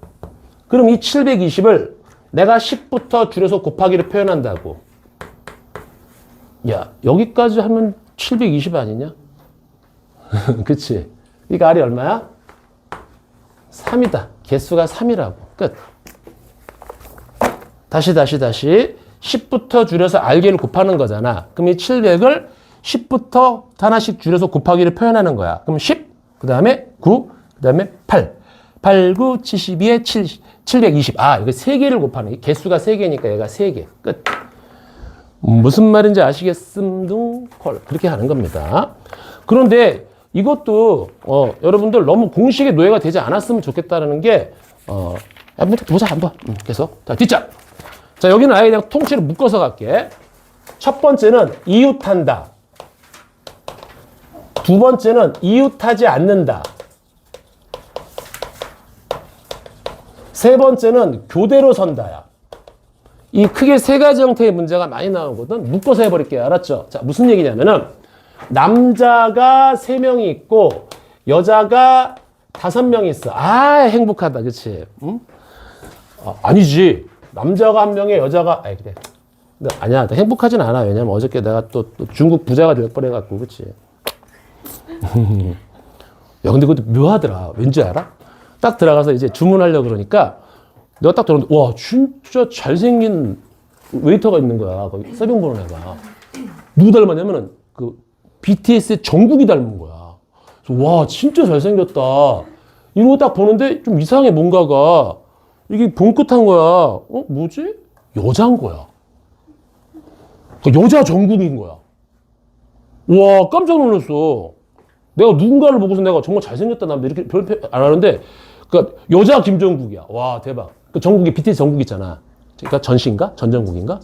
그럼 이 720을 내가 10부터 줄여서 곱하기를 표현한다고. 야, 여기까지 하면 720 아니냐? 그치? 이거 R이 얼마야? 3이다. 개수가 3이라고. 끝. 다시 10부터 줄여서 알개를 곱하는 거잖아. 그럼 이 700을 10부터 하나씩 줄여서 곱하기를 표현하는 거야. 그럼 10, 그 다음에 9, 그 다음에 8. 8, 9, 72에 720. 아, 이거 3개를 곱하는, 개수가 3개니까 얘가 3개. 끝. 무슨 말인지 아시겠음? 둥콜. 그렇게 하는 겁니다. 그런데 이것도 여러분들 너무 공식의 노예가 되지 않았으면 좋겠다는 게 한번 보자 한번 계속. 자, 뒷장. 자, 여기는 아예 그냥 통째로 묶어서 갈게. 첫 번째는 이웃한다. 두 번째는 이웃하지 않는다. 세 번째는 교대로 선다야. 이 크게 세 가지 형태의 문제가 많이 나오거든. 묶어서 해버릴게요. 알았죠? 자, 무슨 얘기냐면은 남자가 3명이 있고 여자가 5명이 있어. 아, 행복하다. 그치? 응? 아니지. 남자가 1명에 여자가, 아이, 그래. 아니야. 행복하진 않아. 왜냐면 어저께 내가 또 중국 부자가 될 뻔해갖고. 그치? 야, 근데 그것도 묘하더라. 왠지 알아? 딱 들어가서 이제 주문하려고 그러니까 내가 딱 들었는데, 와, 진짜 잘생긴 웨이터가 있는 거야. 거기 서빙 보는 애가. 누구 닮았냐면은 BTS의 정국이 닮은 거야. 그래서 와, 진짜 잘생겼다. 이러고 딱 보는데 좀 이상해, 뭔가가. 이게 봉긋한 거야. 뭐지? 여자인 거야. 여자 전국인 거야. 와, 깜짝 놀랐어. 내가 누군가를 보고서 내가 정말 잘생겼다, 나 이렇게 별표 안 하는데, 그니까 여자 김정국이야. 와, 대박. 그 전국이 BTS 전국 있잖아. 그러니까 전시인가? 전정국인가?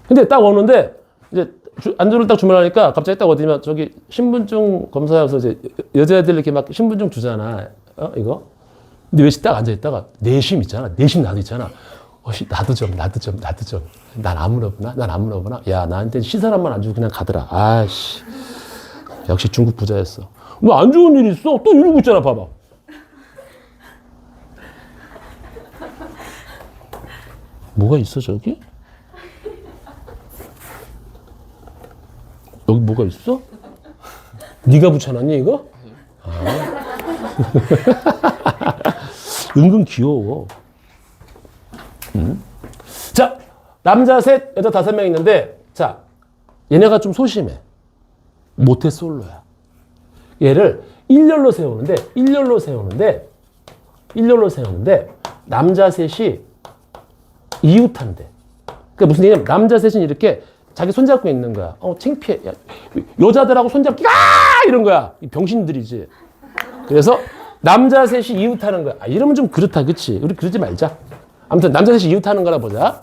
근데 딱 오는데, 이제 안주를 딱 주문하니까 갑자기 딱 어디면 저기 신분증 검사해서 이제 여자애들 이렇게 막 신분증 주잖아. 이거? 근데 왜 딱 앉아있다가 내심 있잖아. 내심 나도 있잖아. 나도 좀. 난 안 물어보나? 야, 나한테 시사람만 안 주고 그냥 가더라. 아이씨. 역시 중국 부자였어. 뭐 안 좋은 일 있어? 또 이러고 있잖아, 봐봐. 뭐가 있어, 저기? 여기 뭐가 있어? 네가 붙여놨니, 이거? 은근 귀여워. 자, 남자 셋, 여자 5명 있는데, 자, 얘네가 좀 소심해. 모태솔로야. 얘를 일렬로 세우는데, 남자 셋이 이웃한대. 그러니까 무슨 얘기냐면, 남자 셋은 이렇게 자기 손잡고 있는 거야. 창피해. 야, 여자들하고 손잡기, 이런 거야. 이 병신들이지. 그래서 남자 셋이 이웃하는 거야. 이러면 좀 그렇다, 그치? 우리 그러지 말자. 아무튼 남자 셋이 이웃하는 거라 보자.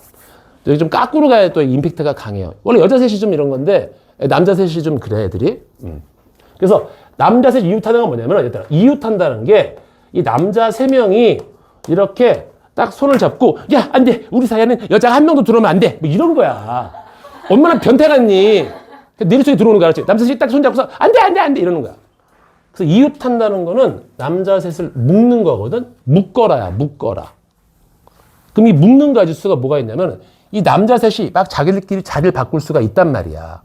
여기 좀 까꾸로 가야 또 임팩트가 강해요. 원래 여자 셋이 좀 이런 건데 남자 셋이 좀 그래, 애들이. 그래서 남자 셋이 이웃하는 건 뭐냐면, 얘들아, 이웃한다는 게 이 남자 3명이 이렇게 딱 손을 잡고, 야, 안 돼. 우리 사이에는 여자가 한 명도 들어오면 안 돼. 뭐 이런 거야. 얼마나 변태 같니? 내리 속에 들어오는 거야, 알았지? 남자 셋이 딱 손 잡고서 안 돼. 이러는 거야. 그래서 이웃한다는 거는 남자 셋을 묶는 거거든. 묶어라. 그럼 이 묶는 가지수가 뭐가 있냐면, 이 남자 셋이 막 자기들끼리 자리를 바꿀 수가 있단 말이야.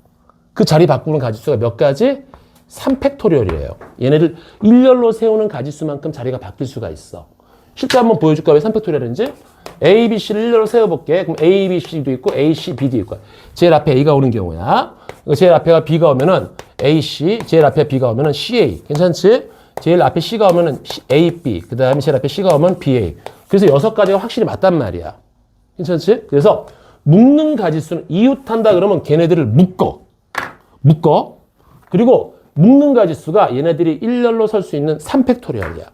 그 자리 바꾸는 가지수가 몇 가지? 3팩토리얼이에요. 얘네를 일렬로 세우는 가지수만큼 자리가 바뀔 수가 있어. 실제 한번 보여줄까? 왜 3팩토리얼인지? A, B, C를 일렬로 세워볼게. 그럼 A, B, C도 있고 A, C, B도 있고. 제일 앞에 A가 오는 경우야. 제일 앞에가 B가 오면은 A, C. 제일 앞에 B가 오면은 C, A. 괜찮지? 제일 앞에 C가 오면은 A, B. 그 다음에 제일 앞에 C가 오면 B, A. 그래서 6가지가 확실히 맞단 말이야. 괜찮지? 그래서 묶는 가지수는 이웃한다 그러면 걔네들을 묶어. 그리고 묶는 가지수가 얘네들이 일렬로 설 수 있는 3팩토리얼이야.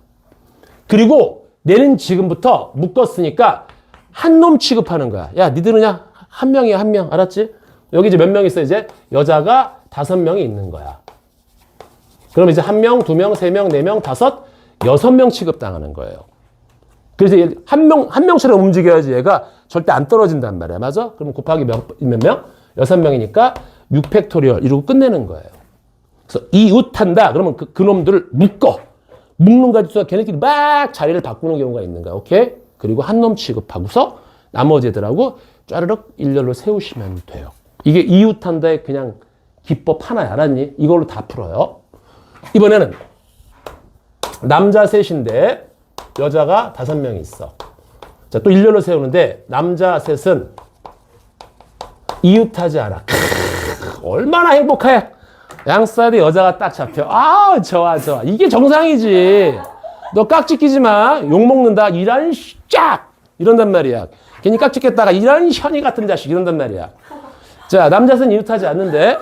그리고 얘는 지금부터 묶었으니까 한 놈 취급하는 거야. 야, 니들은 그냥 한 명이야, 한 명. 알았지? 여기 이제 몇 명 있어, 이제? 여자가 5명이 있는 거야. 그럼 이제 1명, 2명, 3명, 4명, 6명 취급당하는 거예요. 그래서 한 명처럼 움직여야지 얘가 절대 안 떨어진단 말이야. 맞아? 그럼 곱하기 몇 명? 6명이니까 6팩토리얼 이러고 끝내는 거예요. 그래서 이웃한다. 그러면 그 놈들을 묶는 가지수가 걔네끼리 막 자리를 바꾸는 경우가 있는 거야. 오케이? 그리고 한 놈 취급하고서 나머지 애들하고 짜르륵 일렬로 세우시면 돼요. 이게 이웃한다의 그냥 기법 하나야. 알았니? 이걸로 다 풀어요. 이번에는 남자 셋인데 여자가 5명이 있어. 자, 또 일렬로 세우는데 남자 셋은 이웃하지 않아. 얼마나 행복해. 양싸대 여자가 딱 잡혀. 좋아. 이게 정상이지. 너 깍지 끼지 마. 욕먹는다. 이런 쫙! 이런단 말이야. 괜히 깍지 꼈다가 이런 현이 같은 자식 이런단 말이야. 자, 남자는 이웃하지 않는데.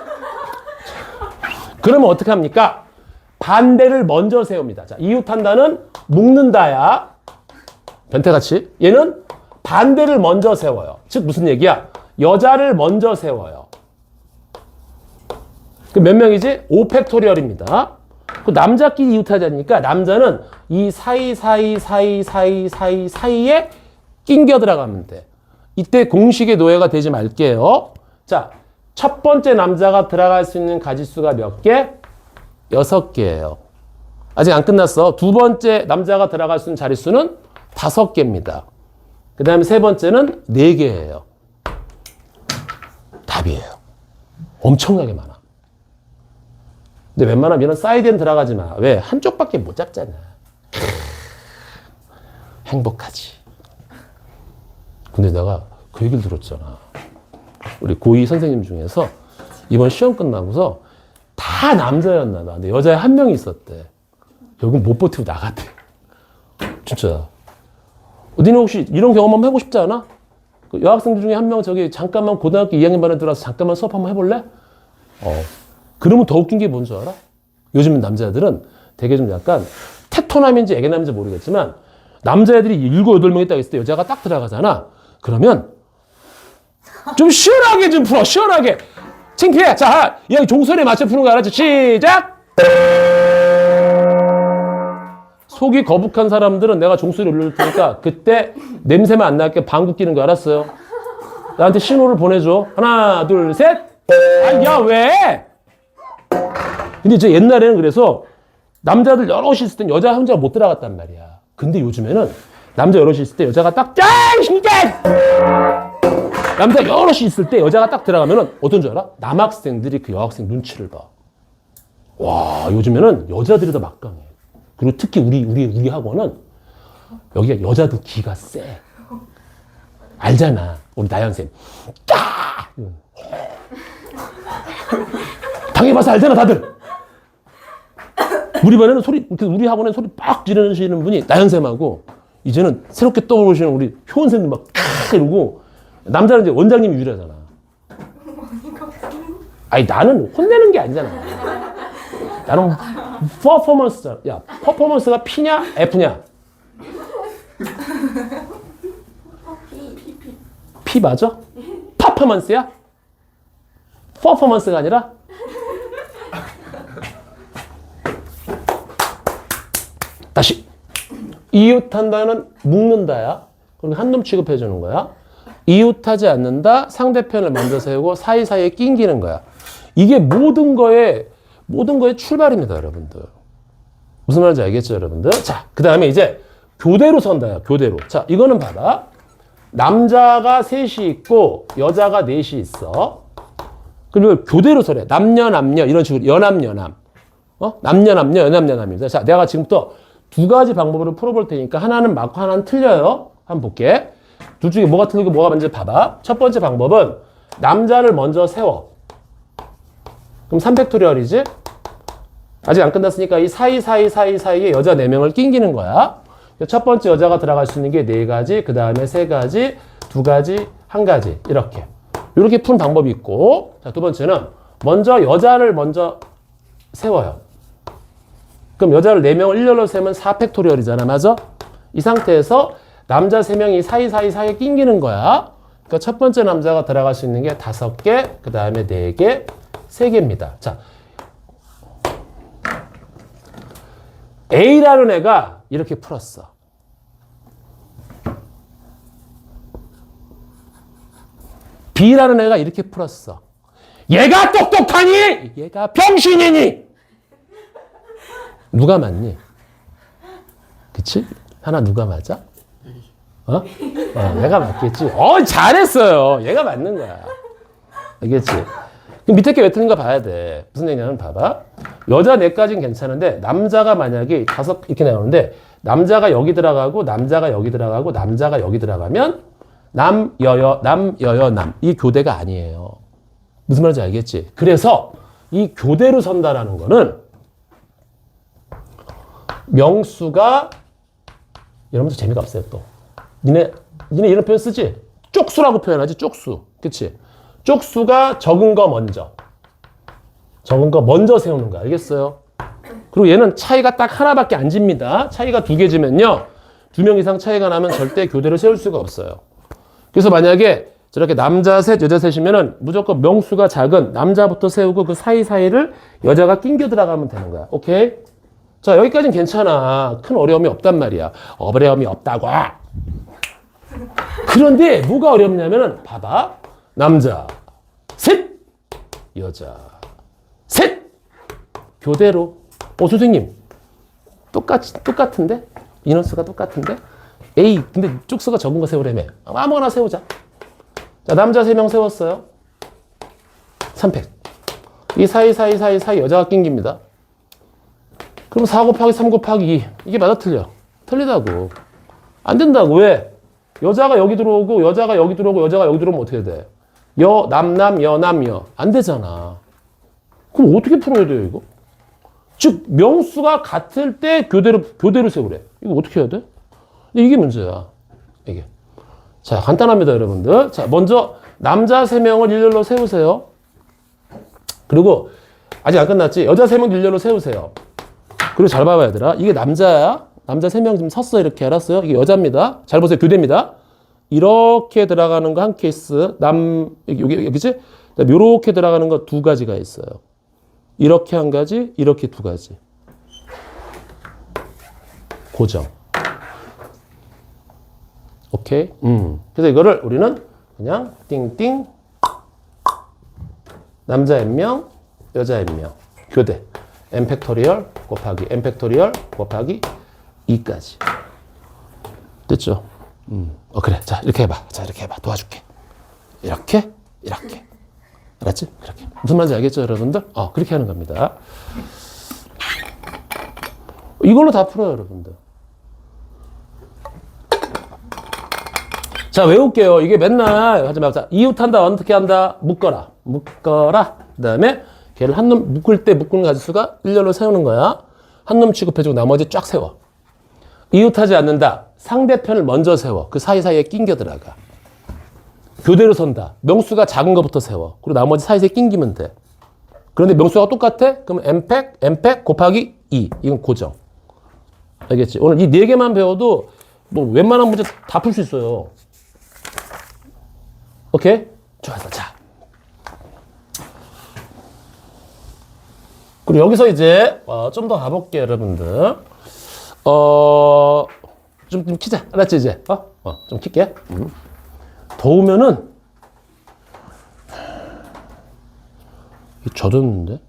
그러면 어떻게 합니까? 반대를 먼저 세웁니다. 자, 이웃한다는 묶는다야. 변태같이. 얘는 반대를 먼저 세워요. 즉 무슨 얘기야? 여자를 먼저 세워요. 그 몇 명이지? 5팩토리얼입니다. 그 남자끼리 이웃하지 않으니까 남자는 이 사이에 낑겨 들어가면 돼. 이때 공식의 노예가 되지 말게요. 자, 첫 번째 남자가 들어갈 수 있는 가지수가 몇 개? 6개예요. 아직 안 끝났어. 두 번째 남자가 들어갈 수 있는 자릿수는 5개입니다. 그 다음에 세 번째는 4개예요. 답이에요. 엄청나게 많아. 근데 웬만하면 이런 사이드엔 들어가지 마. 왜? 한쪽밖에 못 잡잖아. 행복하지. 근데 내가 그 얘기를 들었잖아. 우리 고2 선생님 중에서 이번 시험 끝나고서 다 남자였나 봐. 근데 여자에 한 명이 있었대. 결국 못 버티고 나갔대. 진짜. 니네 혹시 이런 경험 한번 해보고 싶지 않아? 그 여학생들 중에 한 명 저기 잠깐만 고등학교 2학년 반에 들어와서 잠깐만 수업 한번 해볼래? 그러면 더 웃긴 게 뭔 줄 알아? 요즘 남자들은 되게 좀 약간 테토남인지 애견남인지 모르겠지만 남자애들이 7, 8명 있다고 했을 때 여자가 딱 들어가잖아. 그러면 좀 시원하게 좀 풀어. 시원하게. 창피해. 자, 이 종소리에 맞춰 푸는 거 알았지? 시작! 속이 거북한 사람들은 내가 종소리 올릴 테니까 그때 냄새만 안 나게 방구 끼는 거 알았어요? 나한테 신호를 보내줘. 하나, 둘, 셋! 아, 야, 왜? 근데 이제 옛날에는 그래서 남자들 여럿이 있을 땐 여자 혼자 못 들어갔단 말이야. 근데 요즘에는 남자 여럿이 있을 때 여자가 딱, 짜! 신게! 남자 여럿이 있을 때 여자가 딱 들어가면은 어떤 줄 알아? 남학생들이 그 여학생 눈치를 봐. 와, 요즘에는 여자들이 더 막강해. 그리고 특히 우리 학원은 여기가 여자들 기가 세. 알잖아. 우리 나연쌤. 까! 당해봐서 알잖아, 다들. 우리 반에는 우리 학원에 소리 빡 지르시는 분이 나연쌤하고 이제는 새롭게 떠오르시는 우리 효원쌤도 막 이러고 남자는 이제 원장님이 유리하잖아. 아니, 나는 혼내는 게 아니잖아. 나는 퍼포먼스잖아. 야, 퍼포먼스가 P냐, F냐? P 맞아? 퍼포먼스야? 퍼포먼스가 아니라? 다시. 이웃한다는 묶는다야. 그럼 한 놈 취급해 주는 거야. 이웃하지 않는다. 상대편을 먼저 세우고 사이사이에 낑기는 거야. 이게 모든 거의 출발입니다, 여러분들. 무슨 말인지 알겠죠, 여러분들? 자, 그 다음에 이제 교대로 선다야, 교대로. 자, 이거는 봐봐. 남자가 셋이 있고 여자가 넷이 있어. 그리고 교대로 서래. 남녀, 이런 식으로 연합. 남녀, 연합입니다. 자, 내가 지금부터 두 가지 방법으로 풀어볼 테니까 하나는 맞고 하나는 틀려요. 한번 볼게. 둘 중에 뭐가 틀리고 뭐가 맞는지 봐봐. 첫 번째 방법은 남자를 먼저 세워. 그럼 3팩토리얼이지? 아직 안 끝났으니까 이 사이에 여자 4명을 낑기는 거야. 첫 번째 여자가 들어갈 수 있는 게 4가지, 그 다음에 3가지, 2가지, 1가지 이렇게 푸는 방법이 있고, 자, 두 번째는 먼저 여자를 먼저 세워요. 그럼 여자를 4명을 일렬로 세면 4팩토리얼이잖아. 맞아? 이 상태에서 남자 3명이 사이에 낑기는 거야. 그러니까 첫 번째 남자가 들어갈 수 있는 게 5개, 그 다음에 4개, 3개입니다. 자, A라는 애가 이렇게 풀었어. B라는 애가 이렇게 풀었어. 얘가 똑똑하니? 얘가 병신이니? 누가 맞니? 그치? 하나 누가 맞아? 얘가 맞겠지? 잘했어요. 얘가 맞는 거야. 알겠지? 그럼 밑에 게 왜 틀린가 봐야 돼. 무슨 얘기냐면 봐봐. 여자 4까지는 괜찮은데 남자가 만약에 5 이렇게 나오는데 남자가 여기 들어가고 남자가 여기 들어가고 남자가 여기 들어가면 남. 이 교대가 아니에요. 무슨 말인지 알겠지? 그래서 이 교대로 선다라는 거는 명수가 여러분들 재미가 없어요 또. 니네 이런 표현 쓰지? 쪽수라고 표현하지 쪽수. 그치? 쪽수가 적은 거 먼저 세우는 거 알겠어요? 그리고 얘는 차이가 딱 하나밖에 안 집니다. 차이가 2개 지면요 2명 이상 차이가 나면 절대 교대를 세울 수가 없어요. 그래서 만약에 저렇게 남자 셋 여자 셋이면은 무조건 명수가 작은 남자부터 세우고 그 사이사이를 여자가 낑겨 들어가면 되는 거야. 오케이? 자, 여기까지는 괜찮아. 큰 어려움이 없단 말이야. 어려움이 없다고. 그런데 뭐가 어렵냐면은 봐봐. 남자 셋, 여자 셋. 교대로. 선생님. 똑같은데? 인원수가 똑같은데? 에이, 근데 쪽수가 적은 거 세우려며. 아무거나 세우자. 자, 남자 3명 세웠어요. 3팩. 이 사이 여자가 낑깁니다. 그럼 4 곱하기 3 곱하기 2. 이게 맞아 틀려? 틀리다고. 안 된다고. 왜? 여자가 여기 들어오고 여자가 여기 들어오고 여자가 여기 들어오면 어떻게 돼? 여. 안 되잖아. 그럼 어떻게 풀어야 돼요 이거? 즉 명수가 같을 때 교대로 세우래. 이거 어떻게 해야 돼? 이게 문제야. 이게. 자, 간단합니다, 여러분들. 자, 먼저 남자 3명을 일렬로 세우세요. 그리고 아직 안 끝났지? 여자 3명 일렬로 세우세요. 그리고 잘 봐봐, 얘들아. 이게 남자야. 남자 3명 지금 섰어, 이렇게. 알았어요? 이게 여자입니다. 잘 보세요. 교대입니다. 이렇게 들어가는 거 한 케이스. 여기지? 요렇게 들어가는 거 2가지가 있어요. 이렇게 1가지, 이렇게 2가지. 고정. 오케이? 그래서 이거를 우리는 그냥 띵띵 남자 N명, 여자 N명. 교대. n 팩토리얼 곱하기 n 팩토리얼 곱하기 2까지. 됐죠? 그래. 자, 이렇게 해봐. 자, 이렇게 해봐. 도와줄게. 이렇게, 이렇게. 알았지? 이렇게. 무슨 말인지 알겠죠, 여러분들? 그렇게 하는 겁니다. 이걸로 다 풀어요, 여러분들. 자, 외울게요. 이게 맨날 하지 말자. 이웃한다, 어떻게 한다? 묶어라. 묶어라. 그 다음에 걔를 한 놈 묶을 때 묶는 가지수가 일렬로 세우는 거야. 한 놈 취급해주고 나머지 쫙 세워. 이웃하지 않는다. 상대편을 먼저 세워. 그 사이사이에 낑겨 들어가. 교대로 선다. 명수가 작은 것부터 세워. 그리고 나머지 사이사이에 낑기면 돼. 그런데 명수가 똑같아? 그럼 n팩 곱하기 2. 이건 고정. 알겠지? 오늘 이 4개만 배워도 뭐 웬만한 문제 다 풀 수 있어요. 오케이? 좋았어. 자. 그리고 여기서 이제 좀 더 가볼게요, 여러분들. 좀 키자. 알았지, 이제? 좀 킬게. 더우면은 젖었는데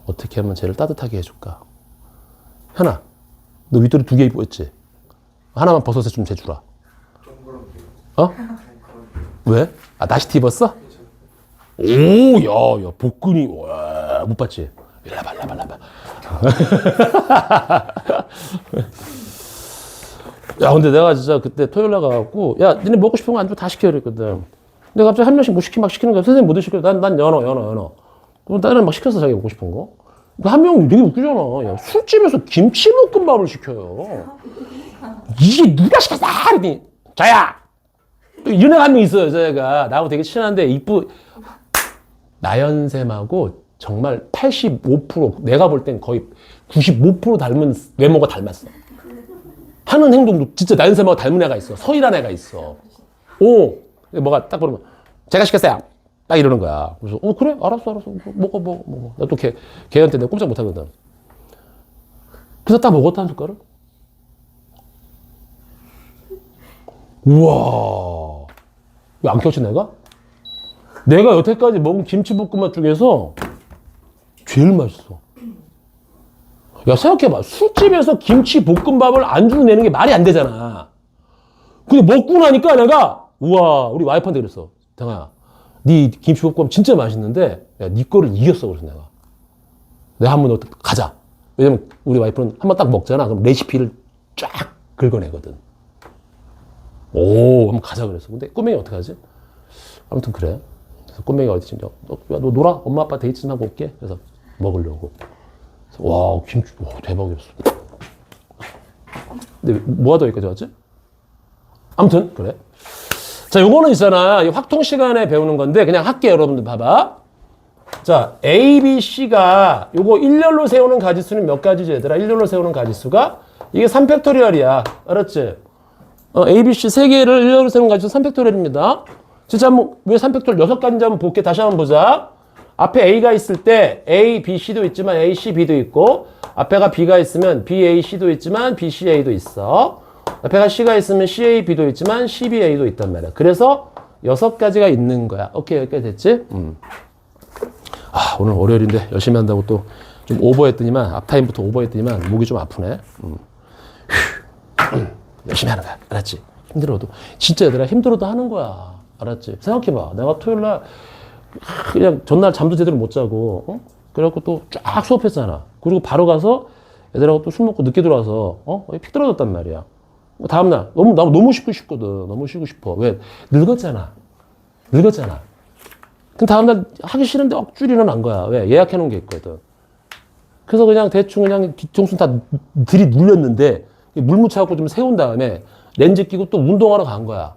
어떻게 하면 쟤를 따뜻하게 해줄까? 현아, 너 윗도리 2개 입고 있지? 하나만 벗어서 좀 재주라. 왜? 나시티 입었어? 오, 야, 복근이, 와, 못 봤지? 일라봐. 야, 근데 내가 진짜 그때 토요일 날 가갖고, 야, 니네 먹고 싶은 거 안 주고 다 시켜 그랬거든. 근데 갑자기 한 명씩 뭐 막 시키는 거야. 선생님 뭐 드실 거야? 난 연어. 그럼 다른 막 시켰어, 자기가 먹고 싶은 거. 한 명 되게 웃기잖아. 야, 술집에서 김치볶음밥을 시켜요. 이게 누가 시켰어? 그랬더니, 저야! 또 이런 애가 한 명 있어요, 여자애가. 나하고 되게 친한데, 나연샘하고 정말 85%, 내가 볼 땐 거의 95% 닮은 외모가 닮았어. 하는 행동도 진짜 나연샘하고 닮은 애가 있어. 서일한 애가 있어. 뭐가 딱 보면, 제가 시켰어요. 딱 이러는 거야. 그래서, 그래? 알았어. 먹어. 나 또 걔한테 내가 꼼짝 못 하거든. 그래서 딱 먹었다는 숟가락? 우와. 왜 안 켰지, 내가? 내가 여태까지 먹은 김치볶음밥 중에서 제일 맛있어. 야, 생각해봐. 술집에서 김치볶음밥을 안주로 내는 게 말이 안 되잖아. 근데 먹고 나니까 내가, 우와, 우리 와이프한테 그랬어. 대가야, 네 김치볶음밥 진짜 맛있는데, 야, 네 거를 이겼어. 그래서 내가 한번 가자. 왜냐면 우리 와이프는 한번 딱 먹잖아. 그럼 레시피를 쫙 긁어내거든. 한번 가자 그랬어. 근데 꼬맹이 어떡하지? 아무튼 그래. 그래서 꼬맹이가 어디 진짜, 너 놀아? 엄마 아빠 데이트 좀 하고 올게. 그래서 먹으려고. 그래서 와, 김치, 대박이었어. 근데 뭐 하다 여기까지 왔지? 아무튼, 그래. 자, 요거는 있잖아. 이 확통 시간에 배우는 건데, 그냥 할게요, 여러분들. 봐봐. 자, A, B, C가 요거 일렬로 세우는 가지수는 몇 가지지, 얘들아? 일렬로 세우는 가지수가? 이게 3팩토리얼이야. 알았지? A, B, C 3개를 일렬로 세우는 가지수 3팩토리얼입니다. 진짜 한번, 왜 3팩토리얼 6가지인지 한번 볼게. 다시 한번 보자. 앞에 A가 있을 때 A, B, C도 있지만 A, C, B도 있고, 앞에가 B가 있으면 B, A, C도 있지만 B, C, A도 있어. 앞에가 C가 있으면 C, A, B도 있지만 C, B, A도 있단 말이야. 그래서 6가지가 있는 거야. 오케이, 여기까지 됐지? 오늘 월요일인데 열심히 한다고 또 좀 오버했더니만, 앞타임부터 오버했더니만 목이 좀 아프네. 열심히 하는 거야. 알았지? 힘들어도. 진짜 얘들아, 힘들어도 하는 거야. 알았지? 생각해봐. 내가 토요일 날 그냥 전날 잠도 제대로 못 자고, 그래갖고 또 쫙 수업했잖아. 그리고 바로 가서 애들하고 또 술 먹고 늦게 들어와서, 픽 떨어졌단 말이야. 다음날, 너무 쉬고 싶거든. 너무 쉬고 싶어. 왜? 늙었잖아. 그럼 다음날 하기 싫은데 억지로 일어난 거야. 왜? 예약해 놓은 게 있거든. 그래서 그냥 대충 그냥 뒤통수 다 들이 눌렸는데, 물 묻혀갖고 좀 세운 다음에, 렌즈 끼고 또 운동하러 간 거야.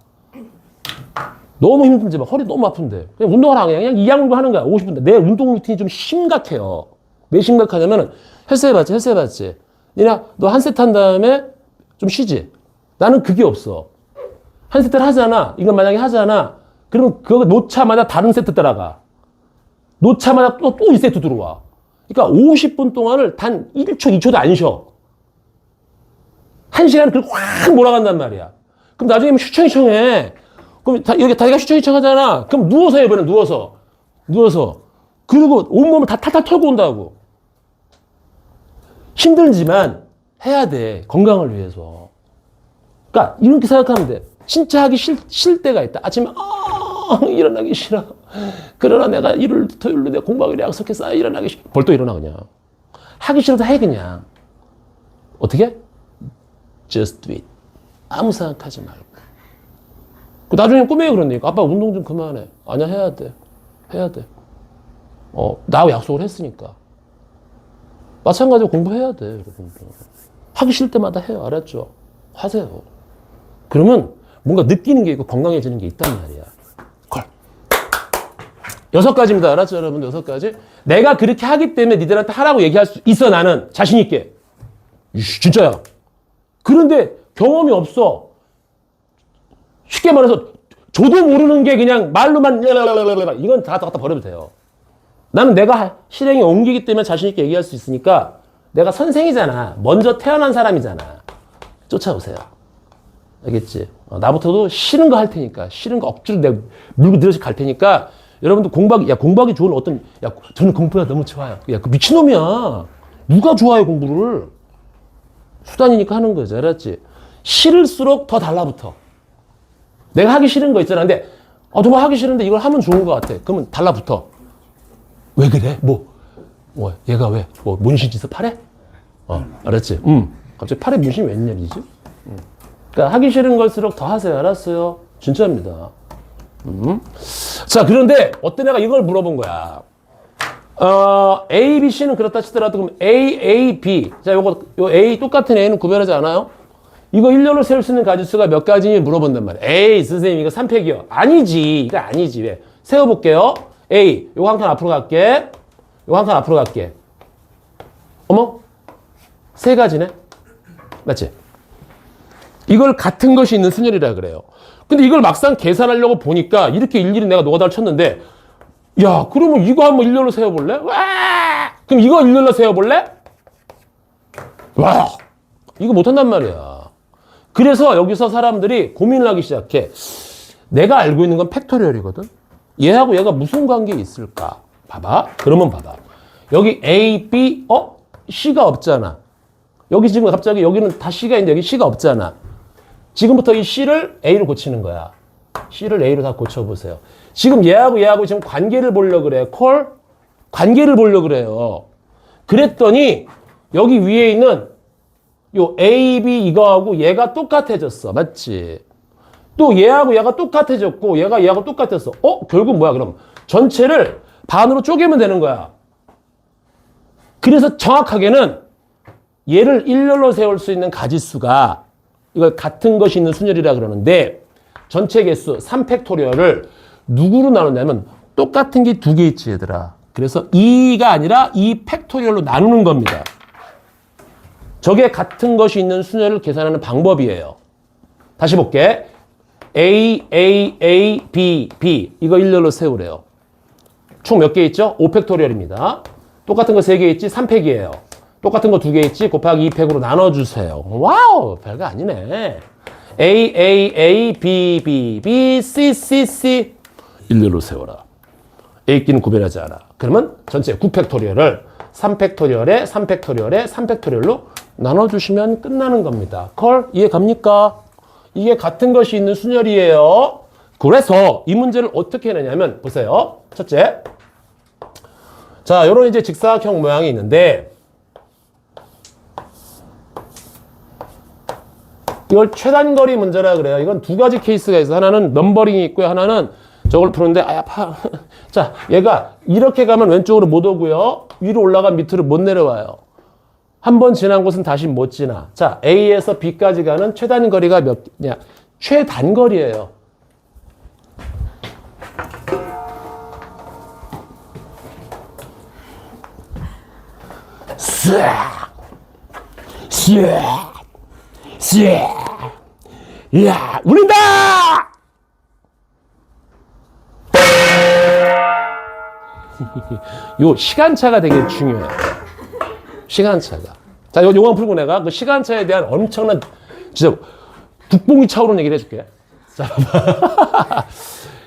너무 힘든지 막 허리 너무 아픈데 그냥 운동하러 안 가. 그냥 이 양도 하는 거야. 50분. 내 운동 루틴이 좀 심각해요. 왜 심각하냐면은 헬스 해봤지. 니나 너 한 세트 한 다음에 좀 쉬지. 나는 그게 없어. 한 세트를 하잖아. 이건 만약에 하잖아. 그러면 그거 놓자마자 다른 세트 따라가. 놓자마자 또 2세트 들어와. 그러니까 50분 동안을 단 1초, 2초도 안 쉬어. 1시간을 그렇게 확 몰아간단 말이야. 그럼 나중에 휘청휘청해. 그럼 여기 다리가 휘청휘청 하잖아. 그럼 누워서 해, 이번엔 누워서. 그리고 온몸을 다 탈탈 털고 온다고. 힘들지만 해야 돼. 건강을 위해서. 그러니까 이렇게 생각하면 돼. 진짜 하기 싫을 때가 있다. 아침에 일어나기 싫어. 그러나 내가 일요일 토요일로 내가 공부하기로 약속했어. 일어나기 싫어. 벌떡 일어나 그냥. 하기 싫어도 해 그냥. 어떻게? Just do it. 아무 생각하지 말고. 나중에 꿈에 그러니까 아빠 운동 좀 그만해. 아니야 해야 돼. 나하고 약속을 했으니까. 마찬가지로 공부해야 돼 여러분들. 하기 싫을 때마다 해요. 알았죠? 하세요. 그러면 뭔가 느끼는 게 있고 건강해지는 게 있단 말이야. 걸. 6가지입니다. 알았죠 여러분들? 6가지. 내가 그렇게 하기 때문에 니들한테 하라고 얘기할 수 있어. 나는 자신 있게. 진짜야. 그런데 경험이 없어. 쉽게 말해서 저도 모르는 게 그냥 말로만 이건 다 갖다 버려도 돼요. 나는 내가 실행에 옮기기 때문에 자신 있게 얘기할 수 있으니까 내가 선생이잖아. 먼저 태어난 사람이잖아. 쫓아오세요. 알겠지? 나부터도 싫은 거 할 테니까 싫은 거 억지로 내가 물고 들여서 갈 테니까 여러분들 공부하기 좋은 저는 공부가 너무 좋아요. 그 미친놈이야. 누가 좋아해 공부를. 수단이니까 하는 거지. 알았지? 싫을수록 더 달라붙어. 내가 하기 싫은 거 있잖아. 근데 정말 하기 싫은데 이걸 하면 좋은 것 같아. 그러면 달라붙어. 왜 그래? 얘가 왜? 문신 있어? 팔에? 알았지? 갑자기 팔에 문신이 웬일이지? 그러니까 하기 싫은 걸수록 더 하세요. 알았어요? 진짜입니다. 자, 그런데 어떤 애가 이걸 물어본 거야. A, B, C는 그렇다 치더라도 그럼 A, B. 자, 요 A 똑같은 A는 구별하지 않아요? 이거 일렬로 세울 수 있는 가지수가 몇 가지인지 물어본단 말이야. 에이, 선생님, 이거 3팩이요. 아니지. 이거 아니지. 왜? 세워볼게요. A. 요거 한 칸 앞으로 갈게. 요거 한 칸 앞으로 갈게. 어머? 3가지네? 맞지? 이걸 같은 것이 있는 순열이라 그래요. 근데 이걸 막상 계산하려고 보니까 이렇게 일일이 내가 노가다를 쳤는데, 야, 그러면 이거 한번 일렬로 세워볼래? 와! 그럼 이거 일렬로 세워볼래? 와! 이거 못한단 말이야. 그래서 여기서 사람들이 고민을 하기 시작해. 내가 알고 있는 건 팩토리얼이거든. 얘하고 얘가 무슨 관계 있을까? 봐봐. 그러면 봐봐. 여기 A, B, C가 없잖아. 여기 지금 갑자기 여기는 다 C가 있는데 여기 C가 없잖아. 지금부터 이 C를 A로 고치는 거야. C를 A로 다 고쳐보세요. 지금 얘하고 지금 관계를 보려고 그래요. 관계를 보려고 그래요. 그랬더니 여기 위에 있는 요 A, B 이거하고 얘가 똑같아졌어. 맞지? 또 얘하고 얘가 똑같아졌고 얘하고 똑같았어. 결국 뭐야 그럼? 전체를 반으로 쪼개면 되는 거야. 그래서 정확하게는 얘를 일렬로 세울 수 있는 가지수가 이걸 같은 것이 있는 순열이라 그러는데 전체 개수 3팩토리얼을 누구로 나누냐면 똑같은 게 2개 있지 얘들아. 그래서 2가 아니라 2팩토리얼로 나누는 겁니다. 저게 같은 것이 있는 순열을 계산하는 방법이에요. 다시 볼게. A, A, A, B, B. 이거 일렬로 세우래요. 총 몇 개 있죠? 5팩토리얼입니다. 똑같은 거 3개 있지? 3팩이에요. 똑같은 거 2개 있지? 곱하기 2팩으로 나눠주세요. 와우! 별거 아니네. A, A, A, B, B, B, C, C, C. 일렬로 세워라. A끼는 구별하지 않아. 그러면 전체 9팩토리얼을 3팩토리얼에 3팩토리얼에 3팩토리얼로 나눠주시면 끝나는 겁니다. 이해 갑니까? 이게 같은 것이 있는 순열이에요. 그래서 이 문제를 어떻게 해내냐면 보세요. 첫째. 자, 요런 이제 직사각형 모양이 있는데 이걸 최단거리 문제라 그래요. 이건 2가지 케이스가 있어. 하나는 넘버링이 있고요. 하나는 저걸 푸는데 자, 얘가 이렇게 가면 왼쪽으로 못 오고요. 위로 올라가면 밑으로 못 내려와요. 한 번 지난 곳은 다시 못 지나. 자, A에서 B까지 가는 최단거리가 몇냐? 최단거리예요. 싹, 싹, 싹. 이야, 울린다! 요 시간차가 되게 중요해요. 시간차가. 자, 요거 풀고 내가 그 시간차에 대한 엄청난, 진짜 국뽕이 차오르는 얘기를 해줄게. 자, 봐봐.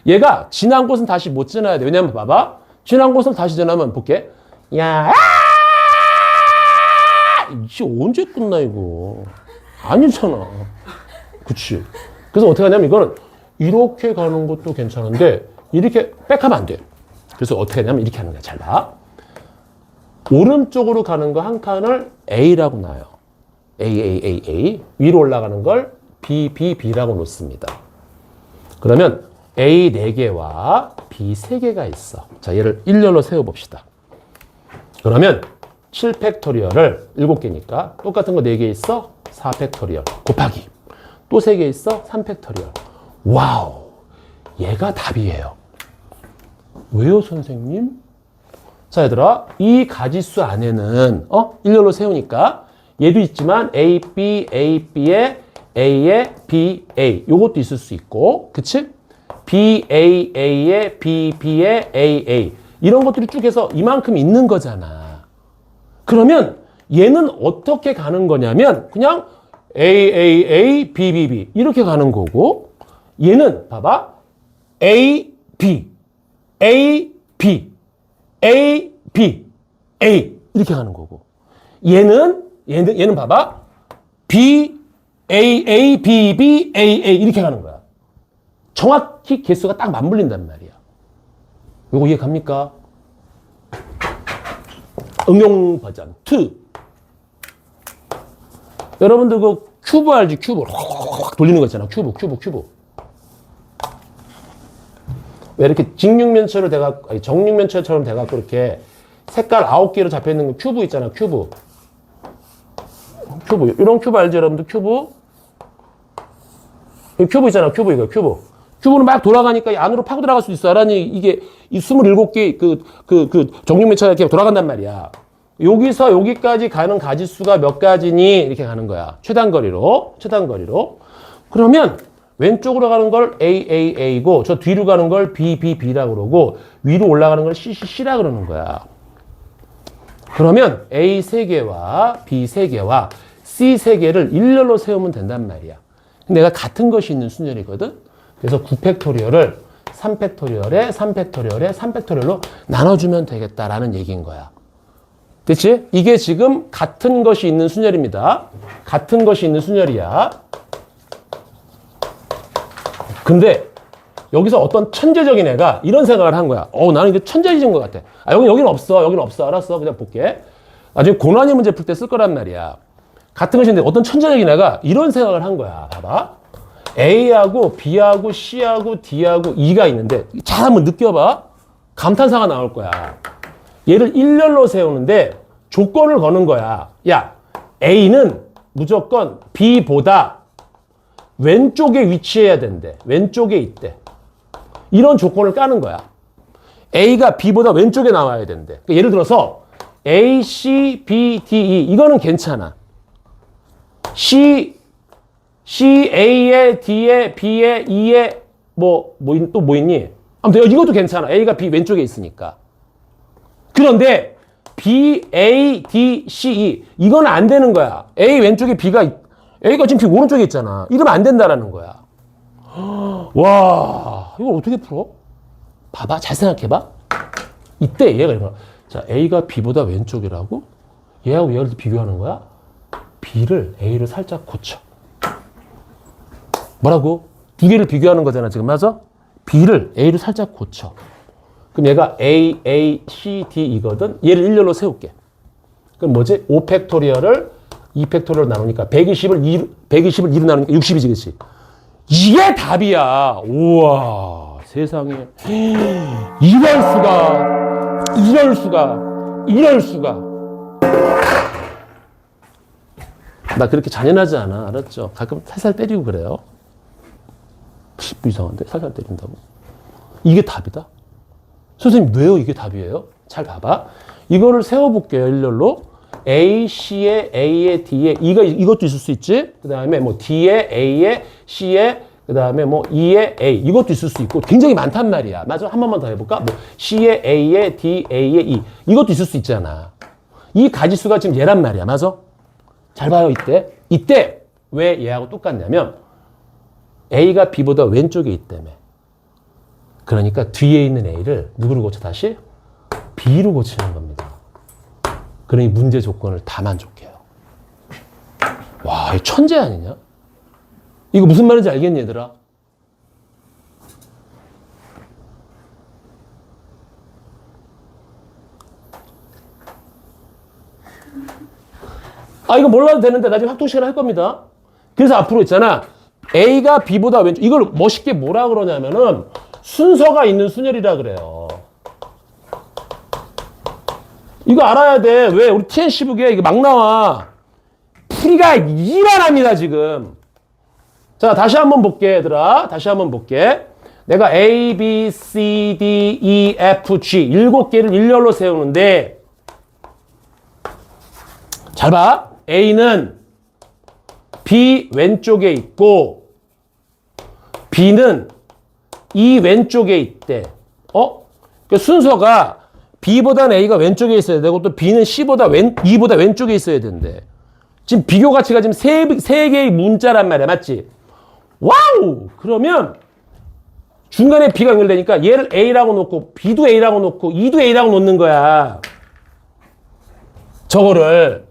얘가 지난 곳은 다시 못 지나야 돼. 왜냐면 봐봐. 지난 곳을 다시 지나면 볼게. 야, 이게 언제 끝나, 이거. 아니잖아. 그치. 그래서 어떻게 하냐면 이거는 이렇게 가는 것도 괜찮은데 이렇게 백하면 안 돼. 그래서 어떻게 하냐면 이렇게 하는 거야. 잘 봐. 오른쪽으로 가는 거 한 칸을 A라고 놔요. A. 위로 올라가는 걸 B라고 놓습니다. 그러면 A 4개와 B 3개가 있어. 자, 얘를 일렬로 세워봅시다. 그러면 7팩토리얼을 7개니까 똑같은 거 4개 있어? 4팩토리얼 곱하기 또 3개 있어? 3팩토리얼. 와우, 얘가 답이에요. 왜요, 선생님? 자, 얘들아, 이 가지수 안에는 일렬로 세우니까 얘도 있지만 A, B, B에 A에 B, A 요것도 있을 수 있고, 그치? B, A에 B, B에 A 이런 것들이 쭉 해서 이만큼 있는 거잖아. 그러면 얘는 어떻게 가는 거냐면 그냥 A, B 이렇게 가는 거고, 얘는 봐봐. A, B 이렇게 가는 거고, 얘는 봐봐. B, B 이렇게 가는 거야. 정확히 개수가 딱 맞물린단 말이야. 요거 이해 갑니까? 응용 버전 2. 여러분들 그 큐브 알지? 큐브 돌리는 거 있잖아. 큐브. 왜 이렇게 직육면체로 정육면체처럼 돼갖고 이렇게 색깔 9개로 잡혀있는 거 큐브 있잖아. 큐브. 이런 큐브 알죠, 여러분들? 큐브 있잖아. 큐브. 큐브는 막 돌아가니까 안으로 파고 들어갈 수 있어. 알았니? 이게 이 27개 그 정육면체가 이렇게 돌아간단 말이야. 여기서 여기까지 가는 가지수가 몇 가지니? 이렇게 가는 거야. 최단거리로. 그러면 왼쪽으로 가는 걸 A고 저 뒤로 가는 걸 B라고 그러고 위로 올라가는 걸 C라 그러는 거야. 그러면 A 3개와 B 3개와 C 3개를 일렬로 세우면 된단 말이야. 내가 같은 것이 있는 순열이거든. 그래서 9팩토리얼을 3팩토리얼로 나눠주면 되겠다라는 얘기인 거야. 됐지? 이게 지금 같은 것이 있는 순열입니다. 같은 것이 있는 순열이야. 근데 여기서 어떤 천재적인 애가 이런 생각을 한 거야. 나는 이게 천재적인 것 같아. 여기는 없어. 알았어. 그냥 볼게. 나중에 고난이 문제 풀 때 쓸 거란 말이야. 같은 것인데 어떤 천재적인 애가 이런 생각을 한 거야. 봐봐. A하고 B하고 C하고 D하고 E가 있는데 잘 한번 느껴봐. 감탄사가 나올 거야. 얘를 일렬로 세우는데 조건을 거는 거야. 야, A는 무조건 B보다 왼쪽에 위치해야 된대. 왼쪽에 있대. 이런 조건을 까는 거야. A가 B보다 왼쪽에 나와야 된대. 그러니까 예를 들어서 A, C, B, D, E 이거는 괜찮아. C, A에, D에, B에, E에 또 뭐 있니? 아무튼 이것도 괜찮아. A가 B 왼쪽에 있으니까. 그런데 B, A, D, C, E 이건 안 되는 거야. A 왼쪽에 A가 지금 B 오른쪽에 있잖아. 이러면 안 된다라는 거야. 와, 이걸 어떻게 풀어? 봐봐, 잘 생각해봐. 이때 얘가 이거. 자, A가 B보다 왼쪽이라고? 얘하고 얘를 비교하는 거야? B를 A를 살짝 고쳐. 뭐라고? 두 개를 비교하는 거잖아, 지금. 맞아? B를 A를 살짝 고쳐. 그럼 얘가 A, C, D 이거든? 얘를 일렬로 세울게. 그럼 뭐지? 5팩토리얼을 2팩토리얼로 나누니까 120을 2로 나누니까 60이지, 그치? 이게 답이야. 우와, 세상에. 이럴 수가. 나 그렇게 잔인하지 않아. 알았죠? 가끔 살살 때리고 그래요. 뭐 이상한데? 살살 때린다고. 이게 답이다? 선생님, 왜요? 이게 답이에요? 잘 봐봐. 이거를 세워볼게요. 일렬로. A, C에, A에, D에, 이것도 있을 수 있지? 그 다음에 뭐 D에, A에, C에, 그 다음에 뭐 E에, A. 이것도 있을 수 있고 굉장히 많단 말이야. 맞아? 한 번만 더 해볼까? 뭐 C에, A에, D, A에, E. 이것도 있을 수 있잖아. 이 가지수가 지금 얘란 말이야. 맞아? 잘 봐요, 이때. 이때 왜 얘하고 똑같냐면 A가 B보다 왼쪽에 있다며. 그러니까 뒤에 있는 A를 누구로 고쳐 다시? B로 고치는 겁니다. 그러니 문제 조건을 다 만족해요. 와, 이 천재 아니냐? 이거 무슨 말인지 알겠니, 얘들아? 아, 이거 몰라도 되는데 나중에 학동 시간에 할 겁니다. 그래서 앞으로 있잖아. A가 B보다 왼쪽. 이걸 멋있게 뭐라 그러냐면은 순서가 있는 순열이라 그래요. 이거 알아야 돼. 왜? 우리 TNC북에 이게 막 나와. 풀이가 이만합니다, 지금. 자, 다시 한번 볼게, 얘들아. 다시 한번 볼게. 내가 A, B, C, D, E, F, G 7개를 일렬로 세우는데 잘 봐. A는 B 왼쪽에 있고 B는 E 왼쪽에 있대. 그 순서가 B보다는 A가 왼쪽에 있어야 되고 또 B는 E보다 왼쪽에 있어야 된대. 지금 비교 가치가 지금 세 개의 문자란 말이야. 맞지? 와우! 그러면 중간에 B가 연결되니까 얘를 A라고 놓고 B도 A라고 놓고 E도 A라고 놓는 거야. 저거를.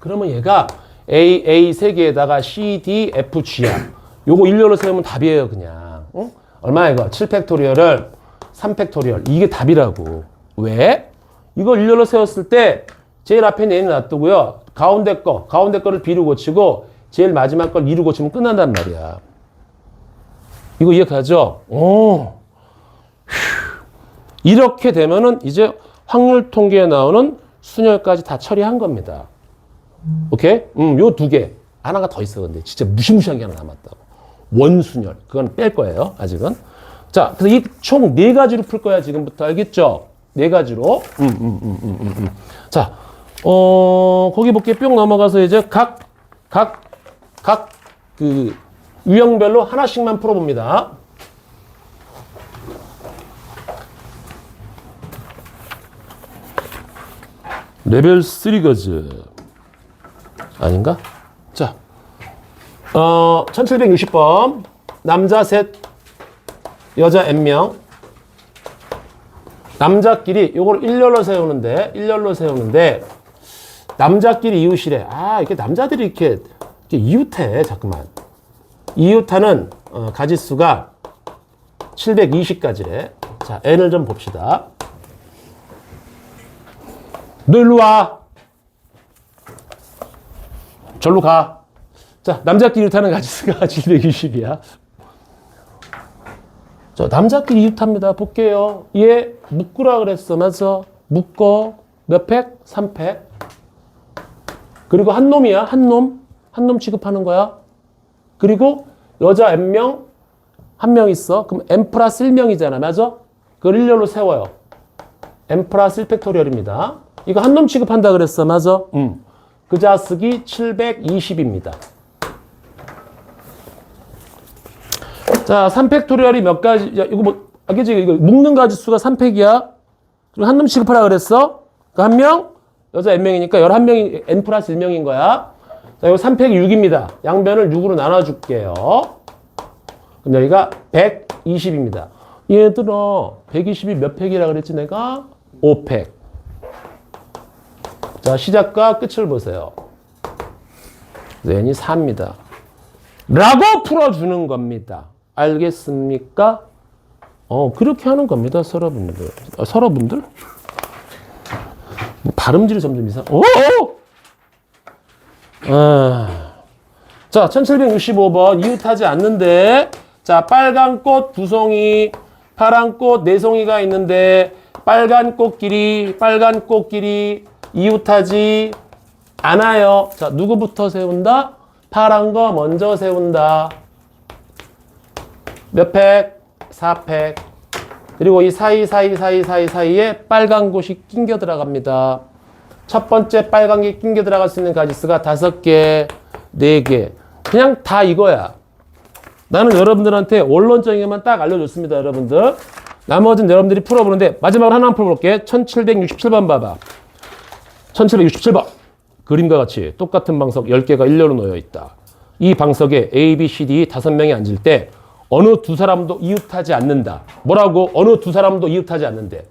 그러면 얘가 A 세 개에다가 C, D, F, G야. 요거 일렬로 세우면 답이에요, 그냥. 어? 얼마야, 이거? 7팩토리얼을 3팩토리얼. 이게 답이라고. 왜? 이걸 일렬로 세웠을 때 제일 앞에 있는 A는 놔두고요. 가운데 거를 B로 고치고 제일 마지막 걸 2로 고치면 끝난단 말이야. 이거 이해가죠? 이렇게 되면은 이제 확률 통계에 나오는 순열까지 다 처리한 겁니다. 오케이? 요 2개. 하나가 더 있어, 근데. 진짜 무시무시한 게 하나 남았다고. 원순열. 그건 뺄 거예요, 아직은. 자, 그래서 이 총 4가지로 풀 거야, 지금부터. 알겠죠? 4가지로. 자, 거기 볼게 뿅 넘어가서 이제 그 유형별로 하나씩만 풀어봅니다. 레벨 3거즈. 아닌가? 자, 1760번. 남자 셋, 여자 N명. 남자끼리 요걸 일렬로 세우는데 남자끼리 이웃이래. 아, 이렇게 남자들이 이렇게 이웃해. 잠깐만. 이웃하는 가지수가 720가지래. 자, N을 좀 봅시다. 너 일로 와. 절로 가. 자, 남자끼리 이웃하는 가지수가 720이야. 자, 남자끼리 이웃합니다. 볼게요. 얘 묶으라 그랬어. 맞아. 묶어. 몇 팩? 3팩. 그리고 한 놈이야. 한 놈 취급하는 거야. 그리고 여자 N명, 한 명 있어. 그럼 N 플러스 1명이잖아. 맞아? 그걸 일렬로 세워요. N 플러스 1팩토리얼입니다. 이거 한 놈 취급한다 그랬어. 맞아? 그 자식이 720입니다. 자, 3팩토리얼이 몇 가지, 야, 이거 뭐, 알겠지? 이거 묶는 가지수가 3팩이야. 그리고 한 놈 취급하라 그랬어. 그 한 명, 여자 N명이니까 11명이, N 플러스 1명인 거야. 자, 이거 3팩이 6입니다. 양변을 6으로 나눠줄게요. 그럼 여기가 120입니다. 얘들아, 120이 몇 팩이라 그랬지, 내가? 5팩. 자, 시작과 끝을 보세요. N이 4입니다. 라고 풀어주는 겁니다. 알겠습니까? 그렇게 하는 겁니다, 서러분들. 서러분들? 발음질이 점점 이상. 자, 1765번. 이웃하지 않는데. 자, 빨간 꽃 2송이, 파란 꽃 4송이가 있는데, 빨간 꽃끼리 이웃하지 않아요. 자, 누구부터 세운다? 파란 거 먼저 세운다. 몇 팩? 4팩. 그리고 이 사이에 빨간 곳이 낑겨 들어갑니다. 첫 번째 빨간 게 낑겨 들어갈 수 있는 가지수가 5개, 4개. 그냥 다 이거야. 나는 여러분들한테 원론적인 것만 딱 알려줬습니다, 여러분들. 나머지는 여러분들이 풀어보는데 마지막으로 하나만 풀어볼게. 1767번 봐봐. 1767번. 그림과 같이 똑같은 방석 10개가 일렬로 놓여 있다. 이 방석에 A, B, C, D 5명이 앉을 때 어느 두 사람도 이웃하지 않는다. 뭐라고? 어느 두 사람도 이웃하지 않는데.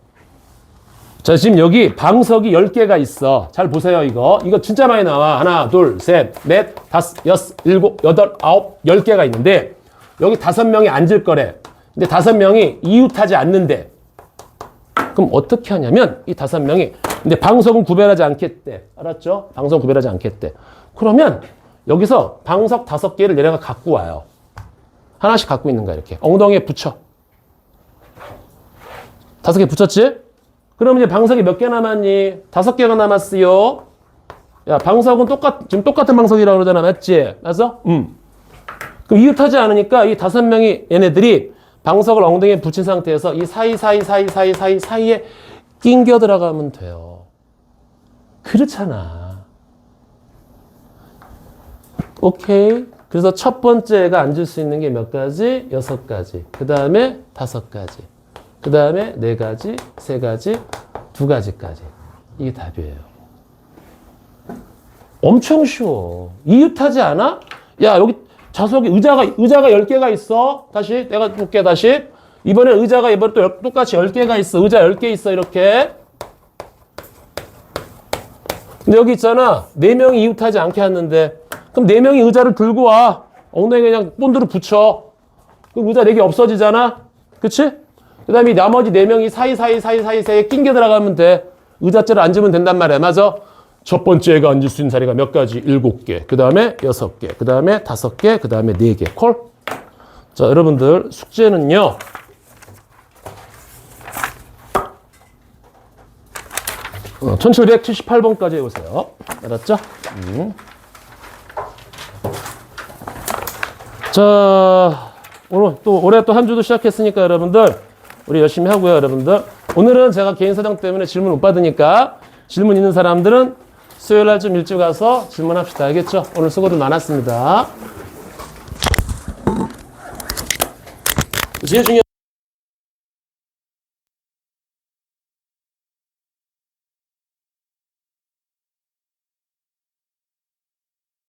자, 지금 여기 방석이 10개가 있어. 잘 보세요, 이거. 이거 진짜 많이 나와. 하나, 둘, 셋, 넷, 다섯, 여섯, 일곱, 여덟, 아홉, 10개가 있는데 여기 5명이 앉을 거래. 근데 5명이 이웃하지 않는데. 그럼 어떻게 하냐면 이 5명이 근데 방석은 구별하지 않겠대. 알았죠? 방석은 구별하지 않겠대. 그러면 여기서 방석 5개를 얘네가 갖고 와요. 하나씩 갖고 있는 거야, 이렇게. 엉덩이에 붙여. 5개 붙였지? 그럼 이제 방석이 몇 개 남았니? 5개가 남았어요. 야, 방석은 지금 똑같은 방석이라고 그러잖아. 맞지? 맞어? 그럼 이웃하지 않으니까 이 5명이 얘네들이 방석을 엉덩이에 붙인 상태에서 이 사이에 낑겨 들어가면 돼요. 그렇잖아. 오케이. 그래서 첫 번째가 앉을 수 있는 게 몇 가지? 6가지. 그 다음에 5가지. 그 다음에 4가지, 3가지, 2가지까지. 이게 답이에요. 엄청 쉬워. 이웃하지 않아? 야, 여기 좌석에 의자가 10개가 있어. 다시, 내가 볼게, 다시. 이번에 의자가 이번에 또 똑같이 10개가 있어. 의자 10개 있어, 이렇게. 근데 여기 있잖아. 4명이 이웃하지 않게 했는데. 그럼 4명이 의자를 들고 와. 엉덩이에 그냥 본드로 붙여. 그럼 의자 4개 없어지잖아? 그치? 그 다음에 나머지 4명이 사이에 낑겨 들어가면 돼. 의자째로 앉으면 된단 말이야. 맞아? 첫 번째 애가 앉을 수 있는 자리가 몇 가지? 7개. 그 다음에 6개. 그 다음에 5개. 그 다음에 4개. 콜? 자, 여러분들 숙제는요. 어, 1778번까지 해보세요. 알았죠? 자, 올해 또 한 주도 시작했으니까 여러분들, 우리 열심히 하고요, 여러분들. 오늘은 제가 개인 사정 때문에 질문 못 받으니까 질문 있는 사람들은 수요일 날 좀 일찍 와서 질문합시다. 알겠죠? 오늘 수고들 많았습니다. 제일 중요한